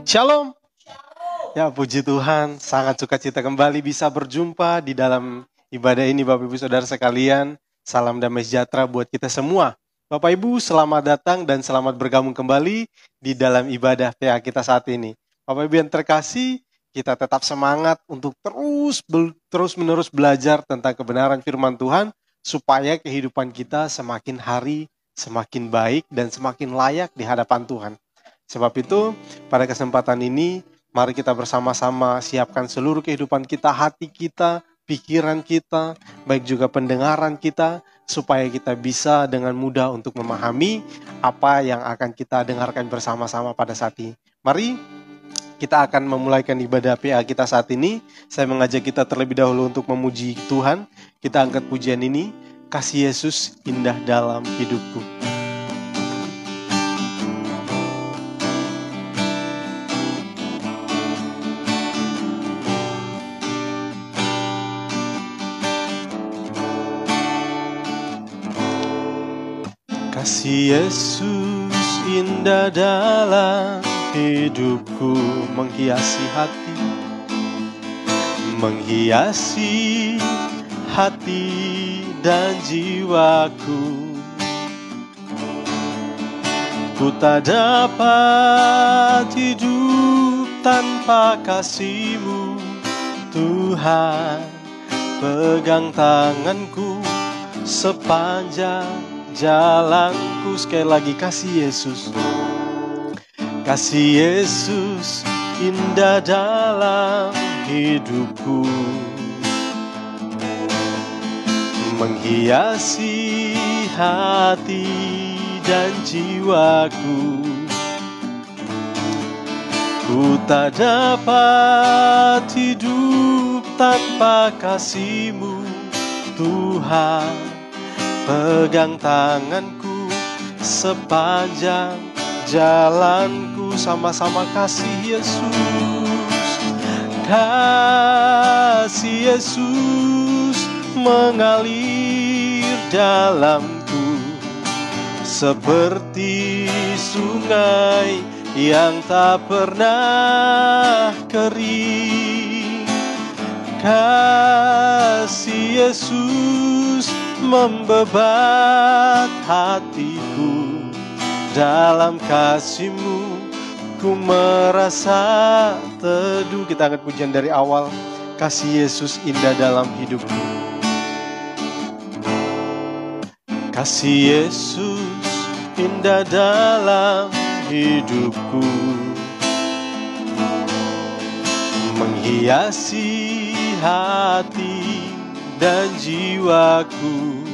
Shalom. Ya, puji Tuhan, sangat sukacita kembali bisa berjumpa di dalam ibadah ini Bapak Ibu Saudara sekalian. Salam damai sejahtera buat kita semua. Bapak Ibu, selamat datang dan selamat bergabung kembali di dalam ibadah PA kita saat ini. Bapak Ibu yang terkasih, kita tetap semangat untuk terus-menerus belajar tentang kebenaran firman Tuhan supaya kehidupan kita semakin hari semakin baik dan semakin layak di hadapan Tuhan. Sebab itu, pada kesempatan ini, mari kita bersama-sama siapkan seluruh kehidupan kita, hati kita, pikiran kita, baik juga pendengaran kita, supaya kita bisa dengan mudah untuk memahami apa yang akan kita dengarkan bersama-sama pada saat ini. Mari kita akan memulaikan ibadah PA kita saat ini. Saya mengajak kita terlebih dahulu untuk memuji Tuhan. Kita angkat pujian ini, kasih Yesus indah dalam hidupku. Kasih Yesus indah dalam hidupku, menghiasi hati dan jiwaku. Ku tak dapat hidup tanpa kasih-Mu, Tuhan. Pegang tanganku sepanjang jalanku. Sekali lagi, kasih Yesus. Kasih Yesus indah dalam hidupku, menghiasi hati dan jiwaku. Ku tak dapat hidup tanpa kasih-Mu, Tuhan. Pegang tanganku sepanjang jalanku. Sama-sama, kasih Yesus. Kasih Yesus mengalir dalamku seperti sungai yang tak pernah kering. Kasih Yesus membebat hatiku. Dalam kasih-Mu ku merasa teduh. Kita angkat pujian dari awal. Kasih Yesus indah dalam hidupku. Kasih Yesus indah dalam hidupku, menghiasi hati dan jiwaku.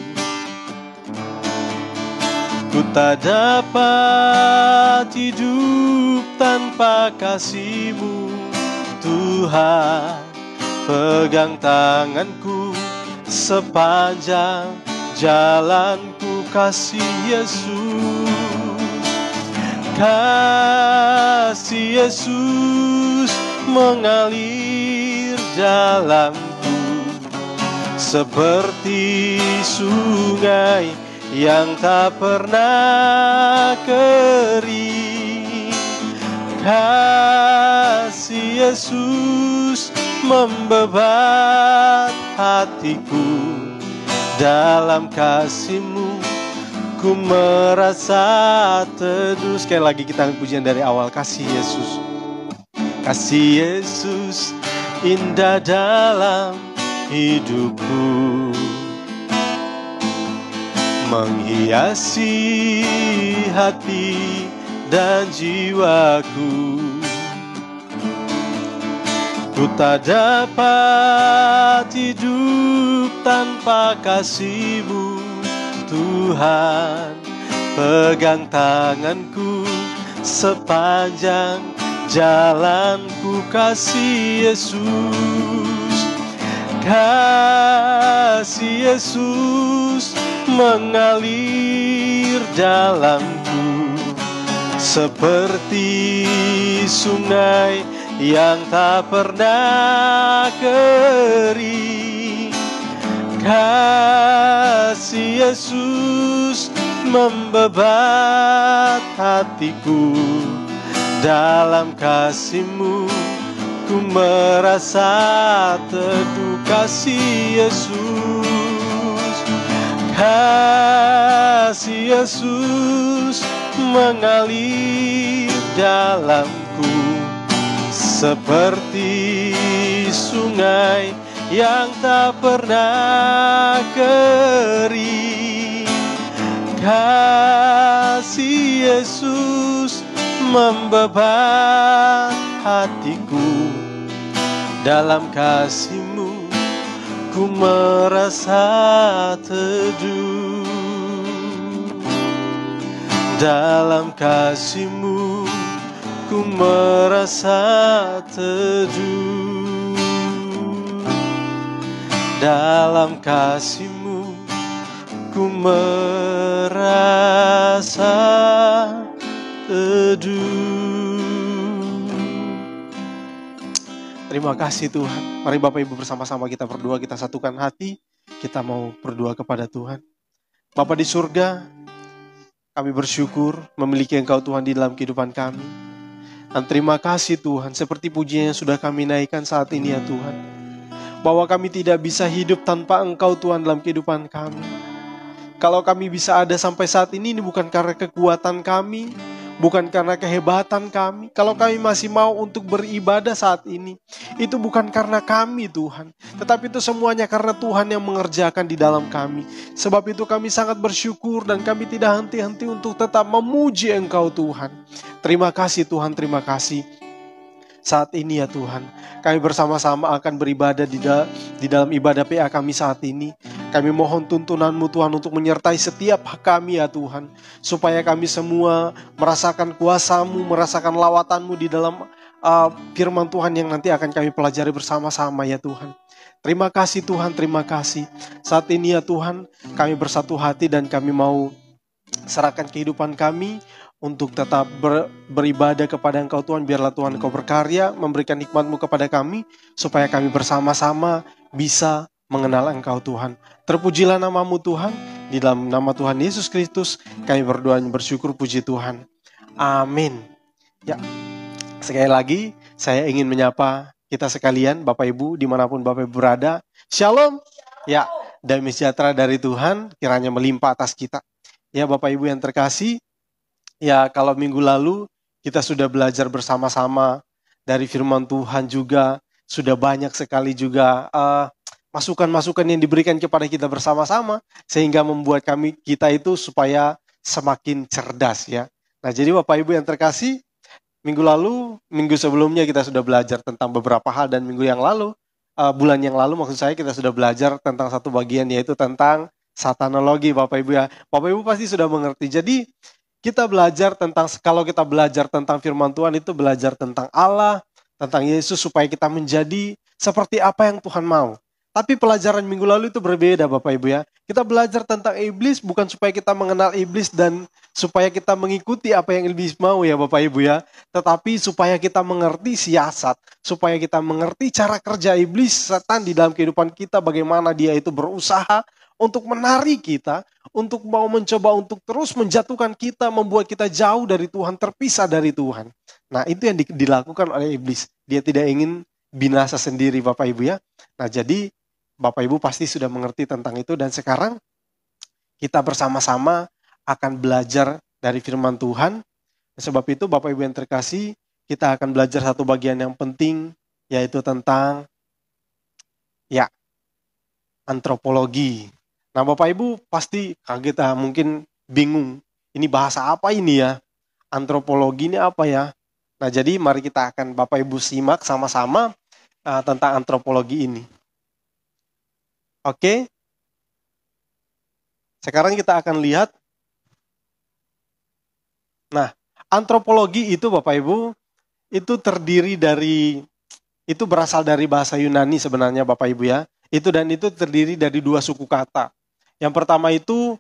Ku tak dapat hidup tanpa kasih-Mu, Tuhan. Pegang tanganku sepanjang jalanku, kasih Yesus. Kasih Yesus mengalir dalamku seperti sungai yang tak pernah kering. Kasih Yesus membebat hatiku. Dalam kasih-Mu ku merasa teduh. Sekali lagi kita angkat pujian dari awal. Kasih Yesus. Kasih Yesus indah dalam hidupku, menghiasi hati dan jiwaku. Ku tak dapat hidup tanpa kasih-Mu, Tuhan. Pegang tanganku sepanjang jalanku, kasih Yesus. Kasih Yesus mengalir dalamku seperti sungai yang tak pernah kering. Kasih Yesus membebat hatiku. Dalam kasih-Mu ku merasa teduh, kasih Yesus. Kasih Yesus mengalir dalamku seperti sungai yang tak pernah kering. Kasih Yesus membebat hatiku. Dalam kasih-Mu ku merasa teduh. Dalam kasih-Mu ku merasa teduh. Dalam kasih-Mu ku merasa teduh. Terima kasih Tuhan. Mari Bapak Ibu bersama-sama kita berdoa, kita satukan hati, kita mau berdoa kepada Tuhan. Bapa di surga, kami bersyukur memiliki Engkau Tuhan di dalam kehidupan kami. Dan terima kasih Tuhan, seperti pujian yang sudah kami naikkan saat ini ya Tuhan, bahwa kami tidak bisa hidup tanpa Engkau Tuhan dalam kehidupan kami. Kalau kami bisa ada sampai saat ini bukan karena kekuatan kami, bukan karena kehebatan kami. Kalau kami masih mau untuk beribadah saat ini, itu bukan karena kami Tuhan, tetapi itu semuanya karena Tuhan yang mengerjakan di dalam kami. Sebab itu kami sangat bersyukur dan kami tidak henti-henti untuk tetap memuji Engkau Tuhan. Terima kasih Tuhan, terima kasih. Saat ini ya Tuhan, kami bersama-sama akan beribadah di dalam ibadah PA kami saat ini. Kami mohon tuntunan-Mu Tuhan untuk menyertai setiap kami ya Tuhan, supaya kami semua merasakan kuasa-Mu, merasakan lawatan-Mu di dalam firman Tuhan yang nanti akan kami pelajari bersama-sama ya Tuhan. Terima kasih Tuhan, terima kasih. Saat ini ya Tuhan, kami bersatu hati dan kami mau serahkan kehidupan kami untuk tetap beribadah kepada Engkau Tuhan. Biarlah Tuhan Engkau berkarya, memberikan hikmat-Mu kepada kami, supaya kami bersama-sama bisa mengenal Engkau Tuhan. Terpujilah nama-Mu Tuhan, di dalam nama Tuhan Yesus Kristus kami berdoa dan bersyukur, puji Tuhan. Amin. Ya, sekali lagi saya ingin menyapa kita sekalian, Bapak Ibu dimanapun Bapak Ibu berada. Shalom. Ya, damai sejahtera dari Tuhan kiranya melimpah atas kita. Ya Bapak Ibu yang terkasih, ya kalau minggu lalu kita sudah belajar bersama-sama dari firman Tuhan juga, sudah banyak sekali juga masukan-masukan yang diberikan kepada kita bersama-sama, sehingga membuat kita itu supaya semakin cerdas ya. Nah jadi Bapak Ibu yang terkasih, minggu sebelumnya kita sudah belajar tentang beberapa hal, dan minggu yang lalu, bulan yang lalu maksud saya, kita sudah belajar tentang satu bagian, yaitu tentang satanologi Bapak Ibu ya. Bapak Ibu pasti sudah mengerti. Jadi kita belajar tentang, kalau kita belajar tentang firman Tuhan itu belajar tentang Allah, tentang Yesus, supaya kita menjadi seperti apa yang Tuhan mau. Tapi pelajaran minggu lalu itu berbeda Bapak Ibu ya. Kita belajar tentang iblis bukan supaya kita mengenal iblis dan supaya kita mengikuti apa yang iblis mau ya Bapak Ibu ya. Tetapi supaya kita mengerti siasat, supaya kita mengerti cara kerja iblis, setan di dalam kehidupan kita, bagaimana dia itu berusaha untuk menarik kita, untuk mau mencoba untuk terus menjatuhkan kita, membuat kita jauh dari Tuhan, terpisah dari Tuhan. Nah itu yang dilakukan oleh iblis. Dia tidak ingin binasa sendiri Bapak Ibu ya. Nah jadi Bapak Ibu pasti sudah mengerti tentang itu, dan sekarang kita bersama-sama akan belajar dari firman Tuhan. Sebab itu Bapak Ibu yang terkasih, kita akan belajar satu bagian yang penting, yaitu tentang ya antropologi. Nah Bapak Ibu pasti kaget, mungkin bingung, ini bahasa apa ini ya? Antropologi ini apa ya? Nah jadi mari kita akan Bapak Ibu simak sama-sama tentang antropologi ini. Oke, sekarang kita akan lihat. Nah, antropologi itu Bapak Ibu, itu terdiri dari, itu berasal dari bahasa Yunani sebenarnya Bapak Ibu ya. Itu terdiri dari dua suku kata. Yang pertama itu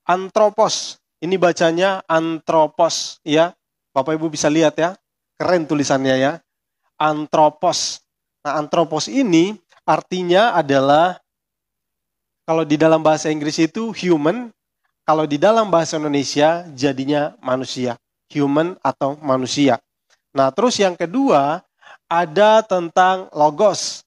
anthropos. Ini bacanya anthropos ya. Bapak Ibu bisa lihat ya. Keren tulisannya ya. Anthropos. Nah, anthropos ini artinya adalah, kalau di dalam bahasa Inggris itu human, kalau di dalam bahasa Indonesia jadinya manusia. Human atau manusia. Nah, terus yang kedua, ada tentang logos.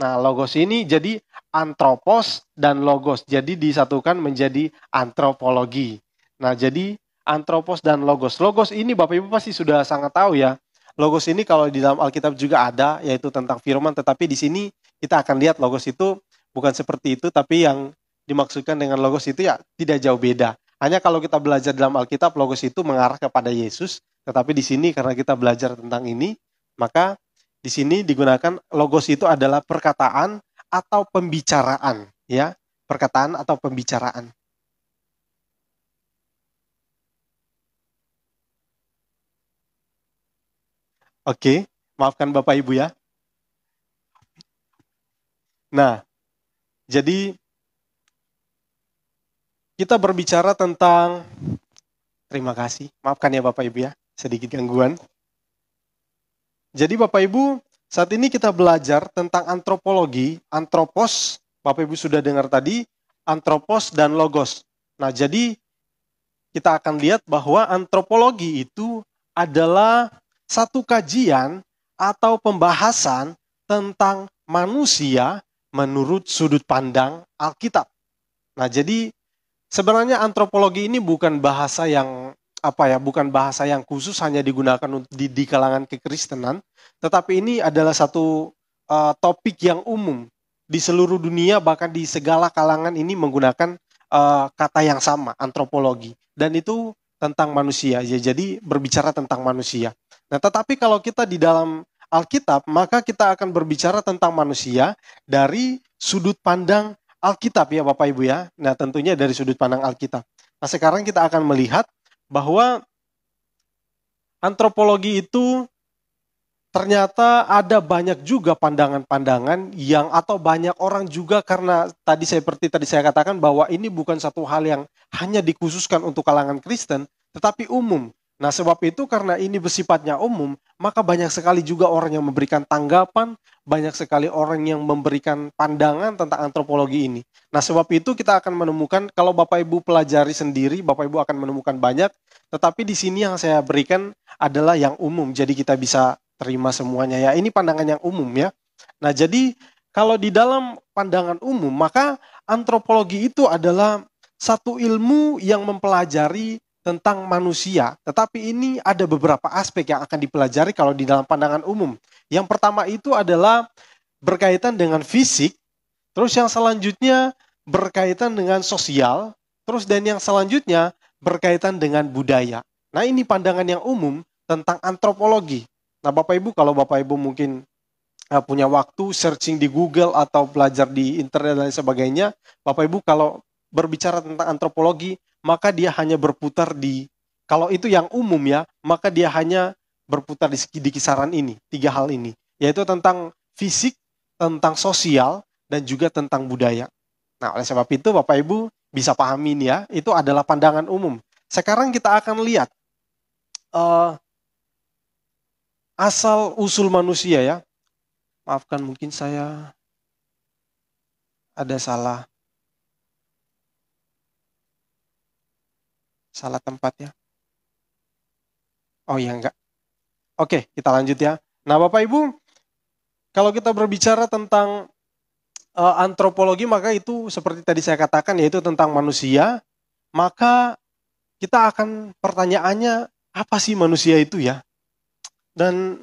Nah, logos ini jadi antropos dan logos. Jadi disatukan menjadi antropologi. Nah, jadi antropos dan logos. Logos ini Bapak Ibu pasti sudah sangat tahu ya. Logos ini kalau di dalam Alkitab juga ada, yaitu tentang firman. Tetapi di sini kita akan lihat logos itu bukan seperti itu, tapi yang dimaksudkan dengan logos itu ya tidak jauh beda. Hanya kalau kita belajar dalam Alkitab, logos itu mengarah kepada Yesus. Tetapi di sini karena kita belajar tentang ini, maka di sini digunakan logos itu adalah perkataan atau pembicaraan, ya, perkataan atau pembicaraan. Oke, maafkan Bapak Ibu ya. Nah, jadi kita berbicara tentang, terima kasih, maafkan ya Bapak Ibu ya, sedikit gangguan. Jadi Bapak Ibu, saat ini kita belajar tentang antropologi, antropos, Bapak Ibu sudah dengar tadi, antropos dan logos. Nah, jadi kita akan lihat bahwa antropologi itu adalah satu kajian atau pembahasan tentang manusia menurut sudut pandang Alkitab. Nah, jadi sebenarnya antropologi ini bukan bahasa yang bukan bahasa yang khusus hanya digunakan di kalangan kekristenan, tetapi ini adalah satu topik yang umum di seluruh dunia, bahkan di segala kalangan ini menggunakan kata yang sama, antropologi. Dan itu tentang manusia, ya, jadi berbicara tentang manusia. Nah, tetapi kalau kita di dalam Alkitab, maka kita akan berbicara tentang manusia dari sudut pandang Alkitab ya Bapak Ibu ya. Nah, tentunya dari sudut pandang Alkitab. Nah, sekarang kita akan melihat bahwa antropologi itu ternyata ada banyak juga pandangan-pandangan yang atau banyak orang juga, karena seperti tadi saya katakan bahwa ini bukan satu hal yang hanya dikhususkan untuk kalangan Kristen, tetapi umum. Nah, sebab itu karena ini bersifatnya umum, maka banyak sekali juga orang yang memberikan tanggapan, banyak sekali orang yang memberikan pandangan tentang antropologi ini. Nah, sebab itu kita akan menemukan, kalau Bapak Ibu pelajari sendiri, Bapak Ibu akan menemukan banyak, tetapi di sini yang saya berikan adalah yang umum, jadi kita bisa terima semuanya ya. Ini pandangan yang umum ya. Nah, jadi kalau di dalam pandangan umum, maka antropologi itu adalah satu ilmu yang mempelajari tentang manusia. Tetapi ini ada beberapa aspek yang akan dipelajari kalau di dalam pandangan umum. Yang pertama itu adalah berkaitan dengan fisik, terus yang selanjutnya berkaitan dengan sosial, terus dan yang selanjutnya berkaitan dengan budaya. Nah, ini pandangan yang umum tentang antropologi. Nah, Bapak Ibu, kalau Bapak Ibu mungkin punya waktu searching di Google atau belajar di internet dan sebagainya, Bapak Ibu kalau berbicara tentang antropologi, maka dia hanya berputar kalau itu yang umum ya, maka dia hanya berputar di kisaran ini, tiga hal ini, yaitu tentang fisik, tentang sosial, dan juga tentang budaya. Nah, oleh sebab itu Bapak Ibu bisa pahami ini ya, itu adalah pandangan umum. Sekarang kita akan lihat asal usul manusia ya. Maafkan mungkin saya ada salah tempat ya. Oh ya enggak. Oke, kita lanjut ya. Nah, Bapak Ibu, kalau kita berbicara tentang antropologi, maka itu seperti tadi saya katakan, yaitu tentang manusia. Maka kita akan pertanyaannya, apa sih manusia itu ya? Dan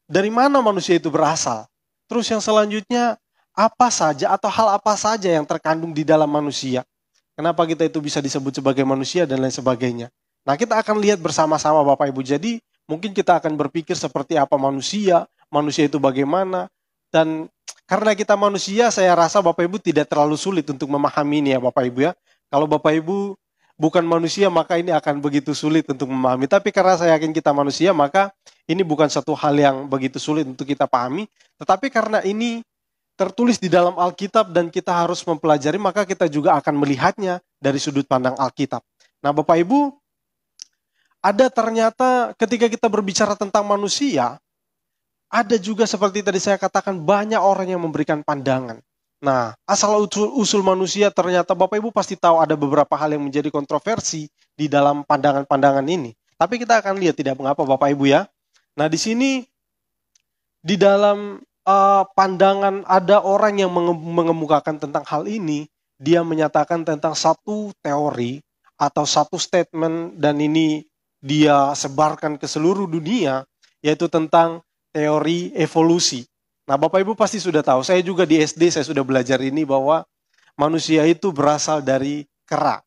dari mana manusia itu berasal? Terus yang selanjutnya, apa saja atau hal apa saja yang terkandung di dalam manusia? Kenapa kita itu bisa disebut sebagai manusia dan lain sebagainya. Nah, kita akan lihat bersama-sama Bapak Ibu. Jadi, mungkin kita akan berpikir seperti apa manusia itu bagaimana. Dan karena kita manusia, saya rasa Bapak Ibu tidak terlalu sulit untuk memahami ini ya Bapak Ibu ya. Kalau Bapak Ibu bukan manusia, maka ini akan begitu sulit untuk memahami. Tapi karena saya yakin kita manusia, maka ini bukan satu hal yang begitu sulit untuk kita pahami. Tetapi karena ini tertulis di dalam Alkitab dan kita harus mempelajari, maka kita juga akan melihatnya dari sudut pandang Alkitab. Nah, Bapak Ibu, ada ternyata ketika kita berbicara tentang manusia, ada juga seperti tadi saya katakan banyak orang yang memberikan pandangan. Nah, asal usul manusia ternyata Bapak Ibu pasti tahu ada beberapa hal yang menjadi kontroversi di dalam pandangan-pandangan ini. Tapi kita akan lihat tidak mengapa Bapak Ibu ya. Nah, di sini di dalam pandangan ada orang yang mengemukakan tentang hal ini, dia menyatakan tentang satu teori atau satu statement dan ini dia sebarkan ke seluruh dunia, yaitu tentang teori evolusi. Nah, Bapak Ibu pasti sudah tahu, saya juga di SD saya sudah belajar ini bahwa manusia itu berasal dari kera.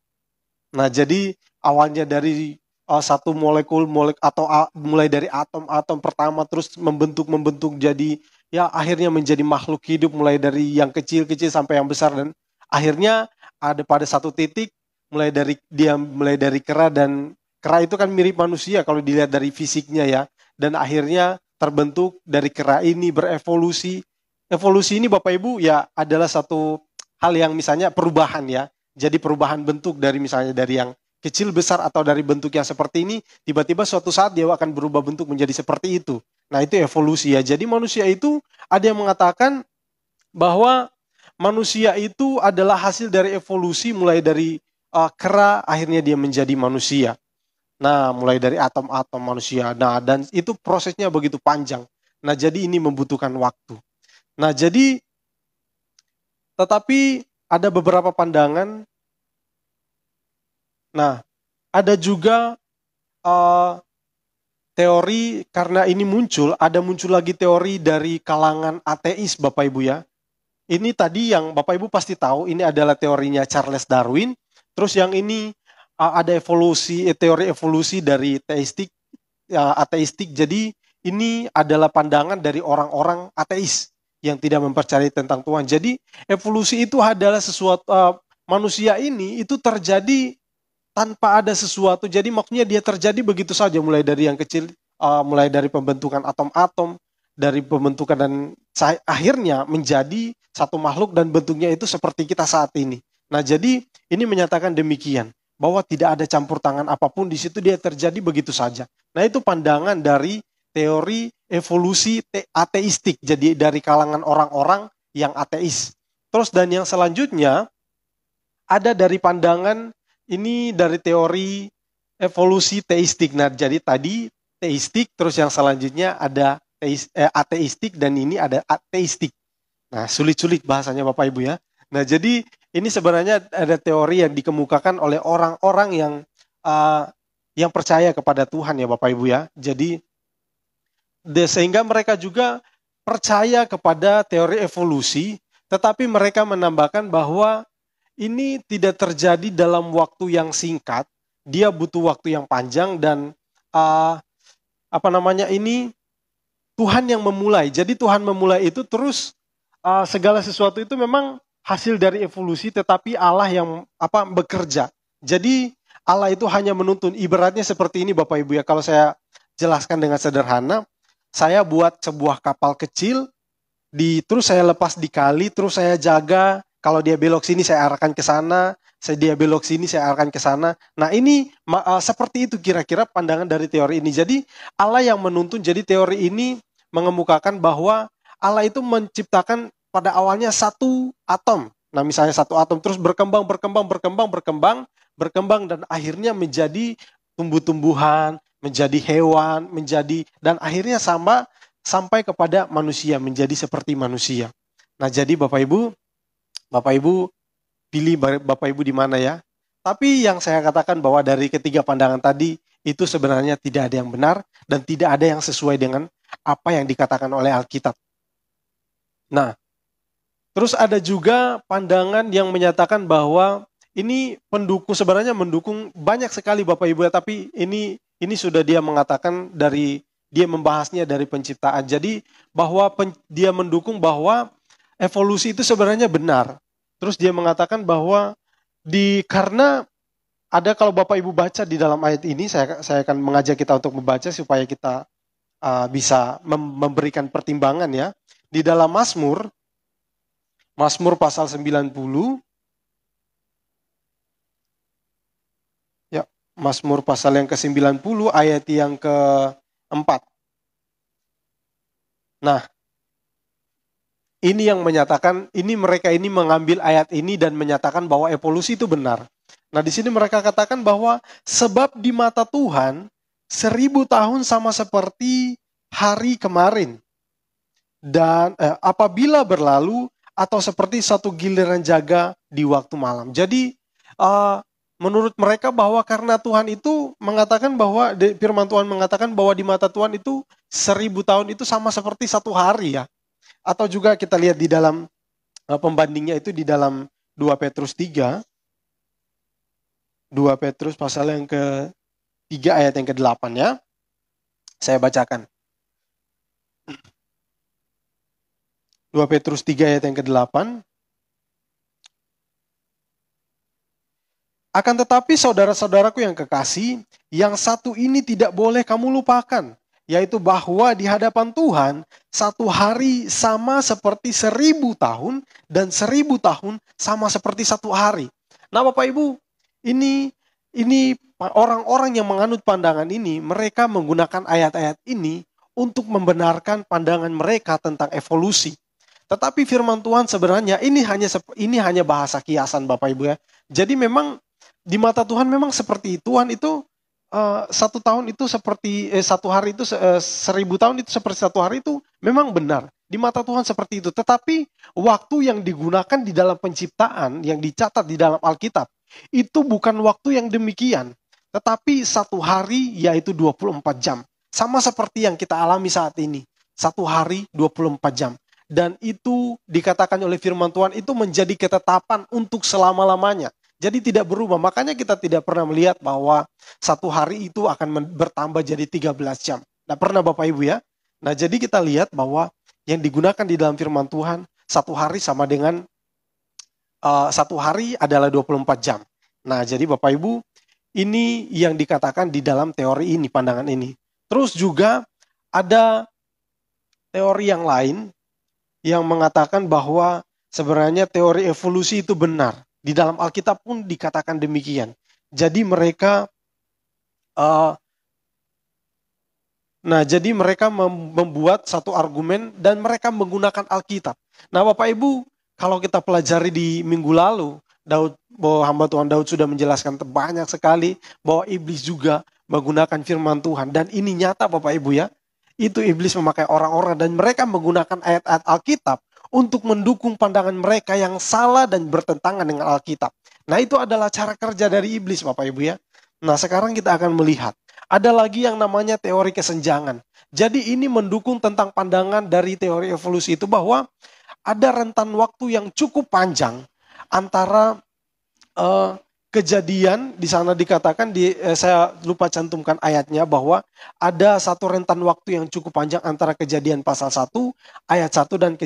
Nah, jadi awalnya dari satu molekul atau mulai dari atom-atom pertama terus membentuk jadi ya akhirnya menjadi makhluk hidup mulai dari yang kecil-kecil sampai yang besar dan akhirnya ada pada satu titik mulai dari kera dan kera itu kan mirip manusia kalau dilihat dari fisiknya ya dan akhirnya terbentuk dari kera ini berevolusi. Evolusi ini Bapak Ibu ya adalah satu hal yang misalnya perubahan ya. Jadi perubahan bentuk dari misalnya dari yang kecil besar atau dari bentuk yang seperti ini, tiba-tiba suatu saat dia akan berubah bentuk menjadi seperti itu. Nah itu evolusi ya. Jadi manusia itu ada yang mengatakan bahwa manusia itu adalah hasil dari evolusi mulai dari kera akhirnya dia menjadi manusia. Nah mulai dari atom-atom manusia. Nah dan itu prosesnya begitu panjang. Nah jadi ini membutuhkan waktu. Nah jadi tetapi ada beberapa pandangan. Nah, ada juga teori karena ini ada muncul lagi teori dari kalangan ateis Bapak Ibu ya. Ini tadi yang Bapak Ibu pasti tahu, ini adalah teorinya Charles Darwin. Terus yang ini ada teori evolusi dari ateistik. Jadi ini adalah pandangan dari orang-orang ateis yang tidak mempercayai tentang Tuhan. Jadi evolusi itu adalah sesuatu manusia ini itu terjadi tanpa ada sesuatu. Jadi maksudnya dia terjadi begitu saja mulai dari yang kecil, mulai dari pembentukan atom-atom, dari pembentukan dan akhirnya menjadi satu makhluk dan bentuknya itu seperti kita saat ini. Nah, jadi ini menyatakan demikian bahwa tidak ada campur tangan apapun di situ dia terjadi begitu saja. Nah, itu pandangan dari teori evolusi ateistik. Jadi dari kalangan orang-orang yang ateis. Terus dan yang selanjutnya ada dari pandangan ini dari teori evolusi teistik. Nah, jadi tadi teistik, terus yang selanjutnya ada ateistik, dan ini ada ateistik. Nah, sulit-sulit bahasanya Bapak Ibu ya. Nah, jadi ini sebenarnya ada teori yang dikemukakan oleh orang-orang yang percaya kepada Tuhan ya Bapak Ibu ya. Jadi, sehingga mereka juga percaya kepada teori evolusi, tetapi mereka menambahkan bahwa ini tidak terjadi dalam waktu yang singkat, dia butuh waktu yang panjang dan ini Tuhan yang memulai. Jadi Tuhan memulai itu terus segala sesuatu itu memang hasil dari evolusi, tetapi Allah yang bekerja. Jadi Allah itu hanya menuntun. Ibaratnya seperti ini Bapak Ibu ya. Kalau saya jelaskan dengan sederhana, saya buat sebuah kapal kecil, terus saya lepas di kali, terus saya jaga. Kalau dia belok sini saya arahkan ke sana, dia belok sini saya arahkan ke sana. Nah ini seperti itu kira-kira pandangan dari teori ini. Jadi Allah yang menuntun, jadi teori ini mengemukakan bahwa Allah itu menciptakan pada awalnya satu atom. Nah misalnya satu atom terus berkembang dan akhirnya menjadi tumbuh-tumbuhan, menjadi hewan, dan akhirnya sampai kepada manusia, menjadi seperti manusia. Nah jadi Bapak Ibu pilih Bapak Ibu di mana ya. Tapi yang saya katakan bahwa dari ketiga pandangan tadi itu sebenarnya tidak ada yang benar dan tidak ada yang sesuai dengan apa yang dikatakan oleh Alkitab. Nah, terus ada juga pandangan yang menyatakan bahwa ini sebenarnya mendukung banyak sekali Bapak Ibu ya, tapi ini sudah dia mengatakan dia membahasnya dari penciptaan. Jadi bahwa dia mendukung bahwa evolusi itu sebenarnya benar. Terus dia mengatakan bahwa karena ada, kalau Bapak Ibu baca di dalam ayat ini, saya akan mengajak kita untuk membaca supaya kita bisa memberikan pertimbangan ya. Di dalam Mazmur pasal 90. Ya, Mazmur pasal yang ke-90 ayat yang ke-4. Nah, ini yang menyatakan, mereka ini mengambil ayat ini dan menyatakan bahwa evolusi itu benar. Nah di sini mereka katakan bahwa sebab di mata Tuhan 1000 tahun sama seperti hari kemarin. Dan apabila berlalu atau seperti satu giliran jaga di waktu malam. Jadi menurut mereka bahwa karena Tuhan itu mengatakan bahwa, firman Tuhan mengatakan bahwa di mata Tuhan itu 1000 tahun itu sama seperti satu hari ya. Atau juga kita lihat di dalam pembandingnya itu di dalam 2 Petrus 3. 2 Petrus pasal yang ke-3 ayat yang ke-8 ya. Saya bacakan. 2 Petrus 3 ayat yang ke-8. Akan tetapi saudara-saudaraku yang kekasih, yang satu ini tidak boleh kamu lupakan, yaitu bahwa di hadapan Tuhan, satu hari sama seperti 1000 tahun, dan 1000 tahun sama seperti satu hari. Nah Bapak Ibu, ini orang-orang yang menganut pandangan ini, mereka menggunakan ayat-ayat ini untuk membenarkan pandangan mereka tentang evolusi. Tetapi firman Tuhan sebenarnya ini hanya bahasa kiasan Bapak Ibu ya. Jadi memang di mata Tuhan memang seperti itu. Tuhan itu satu tahun itu seperti satu hari itu 1000 tahun itu seperti satu hari itu memang benar. Di mata Tuhan seperti itu. Tetapi waktu yang digunakan di dalam penciptaan yang dicatat di dalam Alkitab itu bukan waktu yang demikian. Tetapi satu hari yaitu 24 jam. Sama seperti yang kita alami saat ini. Satu hari 24 jam. Dan itu dikatakan oleh firman Tuhan itu menjadi ketetapan untuk selama-lamanya. Jadi tidak berubah. Makanya kita tidak pernah melihat bahwa satu hari itu akan bertambah jadi 13 jam. Nah pernah Bapak Ibu ya. Nah jadi kita lihat bahwa yang digunakan di dalam firman Tuhan, satu hari sama dengan satu hari adalah 24 jam. Nah jadi Bapak Ibu, ini yang dikatakan di dalam teori ini, pandangan ini. Terus juga ada teori yang lain yang mengatakan bahwa sebenarnya teori evolusi itu benar. Di dalam Alkitab pun dikatakan demikian. Jadi mereka membuat satu argumen dan mereka menggunakan Alkitab. Nah Bapak Ibu, kalau kita pelajari di minggu lalu, bahwa hamba Tuhan Daud sudah menjelaskan banyak sekali bahwa iblis juga menggunakan firman Tuhan. Dan ini nyata Bapak Ibu ya. Itu iblis memakai orang-orang dan mereka menggunakan ayat-ayat Alkitab untuk mendukung pandangan mereka yang salah dan bertentangan dengan Alkitab. Nah itu adalah cara kerja dari iblis Bapak Ibu ya. Nah sekarang kita akan melihat. Ada lagi yang namanya teori kesenjangan. Jadi ini mendukung tentang pandangan dari teori evolusi itu bahwa ada rentan waktu yang cukup panjang antara kejadian, di sana dikatakan, saya lupa cantumkan ayatnya, bahwa ada satu rentan waktu yang cukup panjang antara Kejadian pasal 1 ayat 1 dan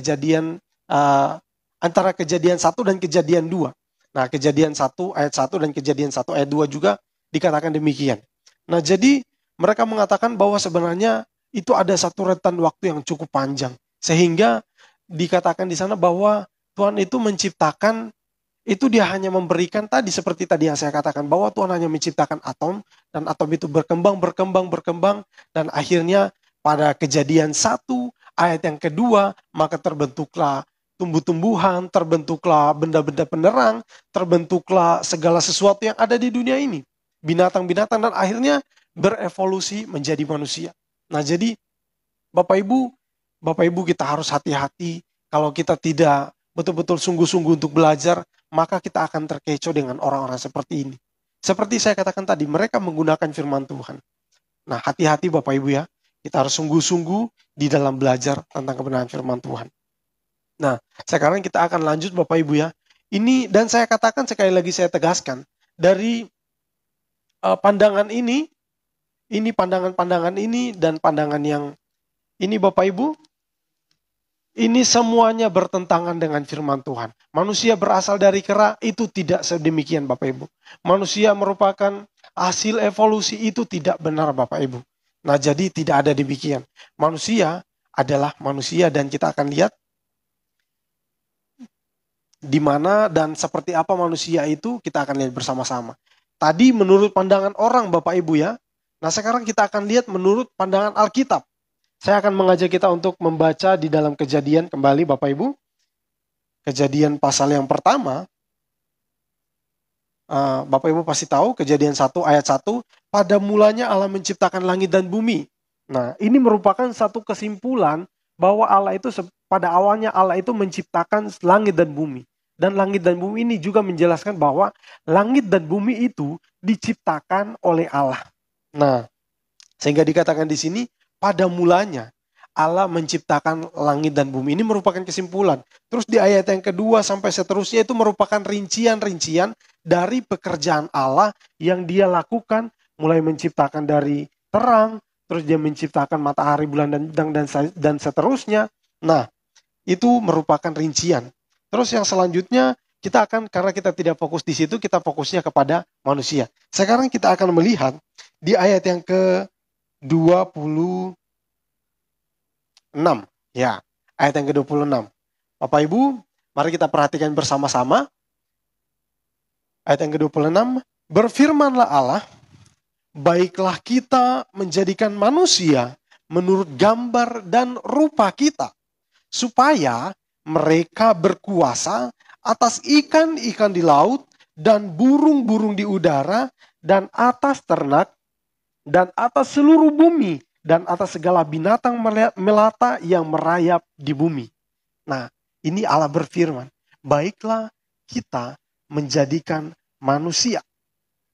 antara Kejadian 1 dan Kejadian 2. Nah, Kejadian 1 ayat 1 dan Kejadian 1 ayat 2 juga dikatakan demikian. Nah, jadi mereka mengatakan bahwa sebenarnya itu ada satu rentan waktu yang cukup panjang. Sehingga dikatakan di sana bahwa Tuhan itu menciptakan, itu dia hanya memberikan tadi seperti tadi yang saya katakan bahwa Tuhan hanya menciptakan atom dan atom itu berkembang dan akhirnya pada Kejadian 1 ayat yang kedua maka terbentuklah tumbuh-tumbuhan, terbentuklah benda-benda penerang, terbentuklah segala sesuatu yang ada di dunia ini, binatang-binatang, dan akhirnya berevolusi menjadi manusia. Nah jadi Bapak Ibu kita harus hati-hati kalau kita tidak betul-betul sungguh-sungguh untuk belajar, maka kita akan terkecoh dengan orang-orang seperti ini. Seperti saya katakan tadi, mereka menggunakan firman Tuhan. Nah, hati-hati Bapak Ibu ya. Kita harus sungguh-sungguh di dalam belajar tentang kebenaran firman Tuhan. Nah, sekarang kita akan lanjut Bapak Ibu ya. Ini, dan saya katakan sekali lagi, saya tegaskan, dari pandangan ini pandangan-pandangan ini, dan pandangan yang ini Bapak Ibu, ini semuanya bertentangan dengan firman Tuhan. Manusia berasal dari kera, itu tidak sedemikian Bapak Ibu. Manusia merupakan hasil evolusi, itu tidak benar Bapak Ibu. Nah jadi tidak ada demikian. Manusia adalah manusia dan kita akan lihat di mana dan seperti apa manusia itu kita akan lihat bersama-sama. Tadi menurut pandangan orang Bapak Ibu ya. Nah sekarang kita akan lihat menurut pandangan Alkitab. Saya akan mengajak kita untuk membaca di dalam Kejadian kembali Bapak Ibu. Kejadian pasal yang pertama. Bapak Ibu pasti tahu Kejadian 1 ayat 1. Pada mulanya Allah menciptakan langit dan bumi. Nah, ini merupakan satu kesimpulan bahwa Allah itu pada awalnya Allah itu menciptakan langit dan bumi. Dan langit dan bumi ini juga menjelaskan bahwa langit dan bumi itu diciptakan oleh Allah. Nah, sehingga dikatakan di sini pada mulanya Allah menciptakan langit dan bumi. Ini merupakan kesimpulan. Terus di ayat yang kedua sampai seterusnya itu merupakan rincian-rincian dari pekerjaan Allah yang dia lakukan. Mulai menciptakan dari terang, terus dia menciptakan matahari, bulan, dan bintang, dan seterusnya. Nah, itu merupakan rincian. Terus yang selanjutnya kita akan, karena kita tidak fokus di situ, kita fokusnya kepada manusia. Sekarang kita akan melihat di ayat yang ke-26. Ya, ayat yang ke-26. Bapak Ibu, mari kita perhatikan bersama-sama. Ayat yang ke-26, berfirmanlah Allah, baiklah kita menjadikan manusia menurut gambar dan rupa kita, supaya mereka berkuasa atas ikan-ikan di laut dan burung-burung di udara dan atas ternak dan atas seluruh bumi dan atas segala binatang melata yang merayap di bumi. Nah, ini Allah berfirman, baiklah kita menjadikan manusia.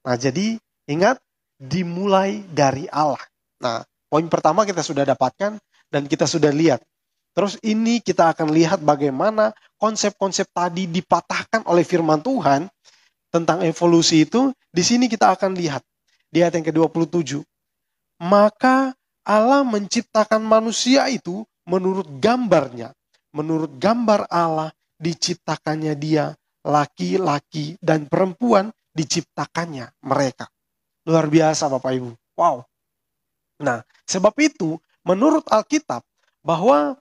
Nah, jadi ingat, dimulai dari Allah. Nah, poin pertama kita sudah dapatkan dan kita sudah lihat. Terus ini kita akan lihat bagaimana konsep-konsep tadi dipatahkan oleh firman Tuhan tentang evolusi itu. Di sini kita akan lihat di ayat yang ke-27. Maka Allah menciptakan manusia itu menurut gambarnya. Menurut gambar Allah diciptakannya dia, laki-laki dan perempuan diciptakannya mereka. Luar biasa Bapak Ibu. Wow. Nah, sebab itu menurut Alkitab bahwa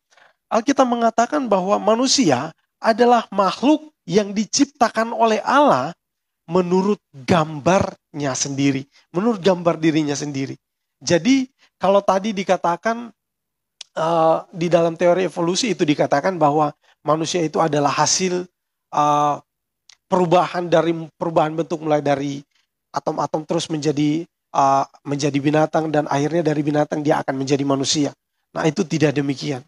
Alkitab mengatakan bahwa manusia adalah makhluk yang diciptakan oleh Allah menurut gambarnya sendiri, menurut gambar dirinya sendiri. Jadi kalau tadi dikatakan di dalam teori evolusi itu dikatakan bahwa manusia itu adalah hasil perubahan bentuk mulai dari atom-atom terus menjadi binatang dan akhirnya dari binatang dia akan menjadi manusia. Nah, itu tidak demikian.